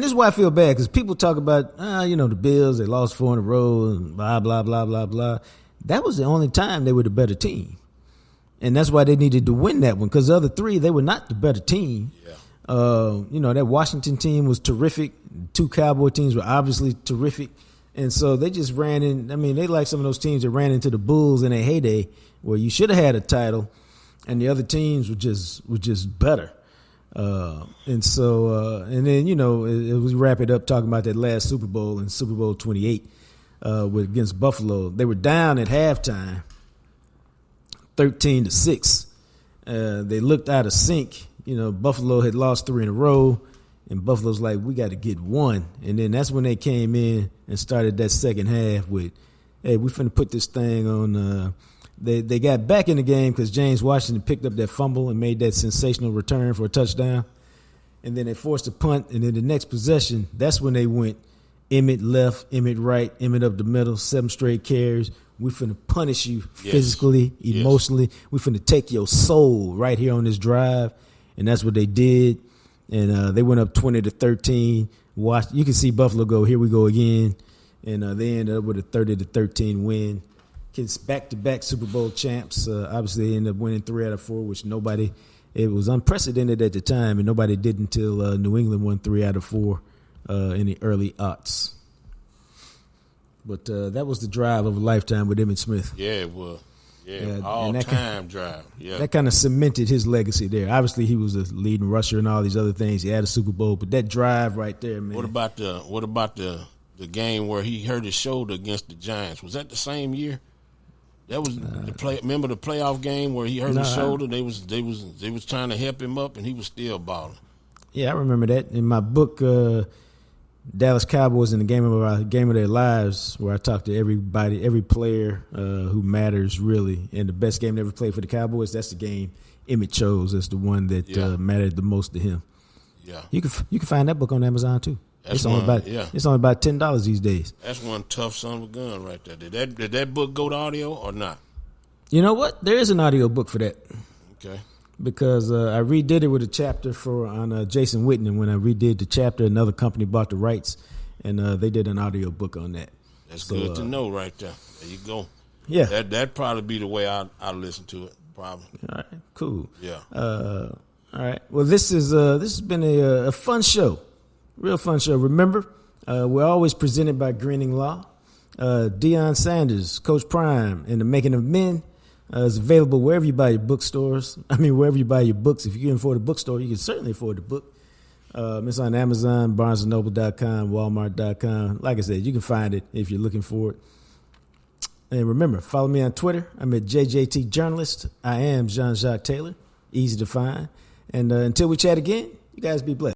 Speaker 1: is why I feel bad because people talk about the Bills. They lost 4 in a row and blah blah blah blah blah. That was the only time they were the better team, and that's why they needed to win that one because the other 3 they were not the better team.
Speaker 2: Yeah.
Speaker 1: That Washington team was terrific. 2 Cowboy teams were obviously terrific. And so they just ran in. I mean, they like some of those teams that ran into the Bulls in their heyday where you should have had a title and the other teams were just better. And then, we wrap it up talking about that last Super Bowl in Super Bowl 28 against Buffalo. They were down at halftime, 13-6. They looked out of sync. Buffalo had lost 3 in a row, and Buffalo's like, we got to get 1. And then that's when they came in and started that second half with, hey, we finna put this thing on. They got back in the game because James Washington picked up that fumble and made that sensational return for a touchdown. And then they forced a punt, and then the next possession, that's when they went Emmett left, Emmett right, Emmett up the middle, 7 straight carries. We finna punish you physically, emotionally. We finna take your soul right here on this drive. And that's what they did. And they went up 20-13. You can see Buffalo go, here we go again. And they ended up with a 30-13 win. Kids back-to-back Super Bowl champs. Obviously, they ended up winning 3 out of 4, which it was unprecedented at the time, and nobody did until New England won 3 out of 4 in the early aughts. But that was the drive of a lifetime with Emmitt Smith.
Speaker 2: Yeah, it was. Yeah, all-time drive. Yeah, that
Speaker 1: kind of cemented his legacy there. Obviously, he was a leading rusher and all these other things. He had a Super Bowl, but that drive right there, man.
Speaker 2: What about the game where he hurt his shoulder against the Giants? Was that the same year? That was the play. Remember the playoff game where he hurt his shoulder? They was trying to help him up, and he was still balling.
Speaker 1: Yeah, I remember that in my book. Dallas Cowboys in the game of their lives, where I talked to everybody, every player who matters really, and the best game they ever played for the Cowboys. That's the game Emmett chose as the one that mattered the most to him.
Speaker 2: Yeah,
Speaker 1: you can find that book on Amazon too. It's only about $10 these days.
Speaker 2: That's one tough son of a gun right there. Did that book go to audio or not?
Speaker 1: You know what? There is an audio book for that.
Speaker 2: Okay.
Speaker 1: Because I redid it with a chapter on Jason Witten, and when I redid the chapter, another company bought the rights, and they did an audio book on that.
Speaker 2: That's good to know right there. There you go.
Speaker 1: Yeah.
Speaker 2: That'd probably be the way I listen to it, probably.
Speaker 1: All right, cool.
Speaker 2: Yeah.
Speaker 1: All right. Well, this has been a fun show, real fun show. Remember, we're always presented by Greening Law. Deion Sanders, Coach Prime, and The Making of Men. It's available wherever you buy your bookstores. Wherever you buy your books. If you can afford a bookstore, you can certainly afford the book. It's on Amazon, BarnesandNoble.com, Walmart.com. Like I said, you can find it if you're looking for it. And remember, follow me on Twitter. I'm at JJT Journalist. I am Jean-Jacques Taylor. Easy to find. And until we chat again, you guys be blessed.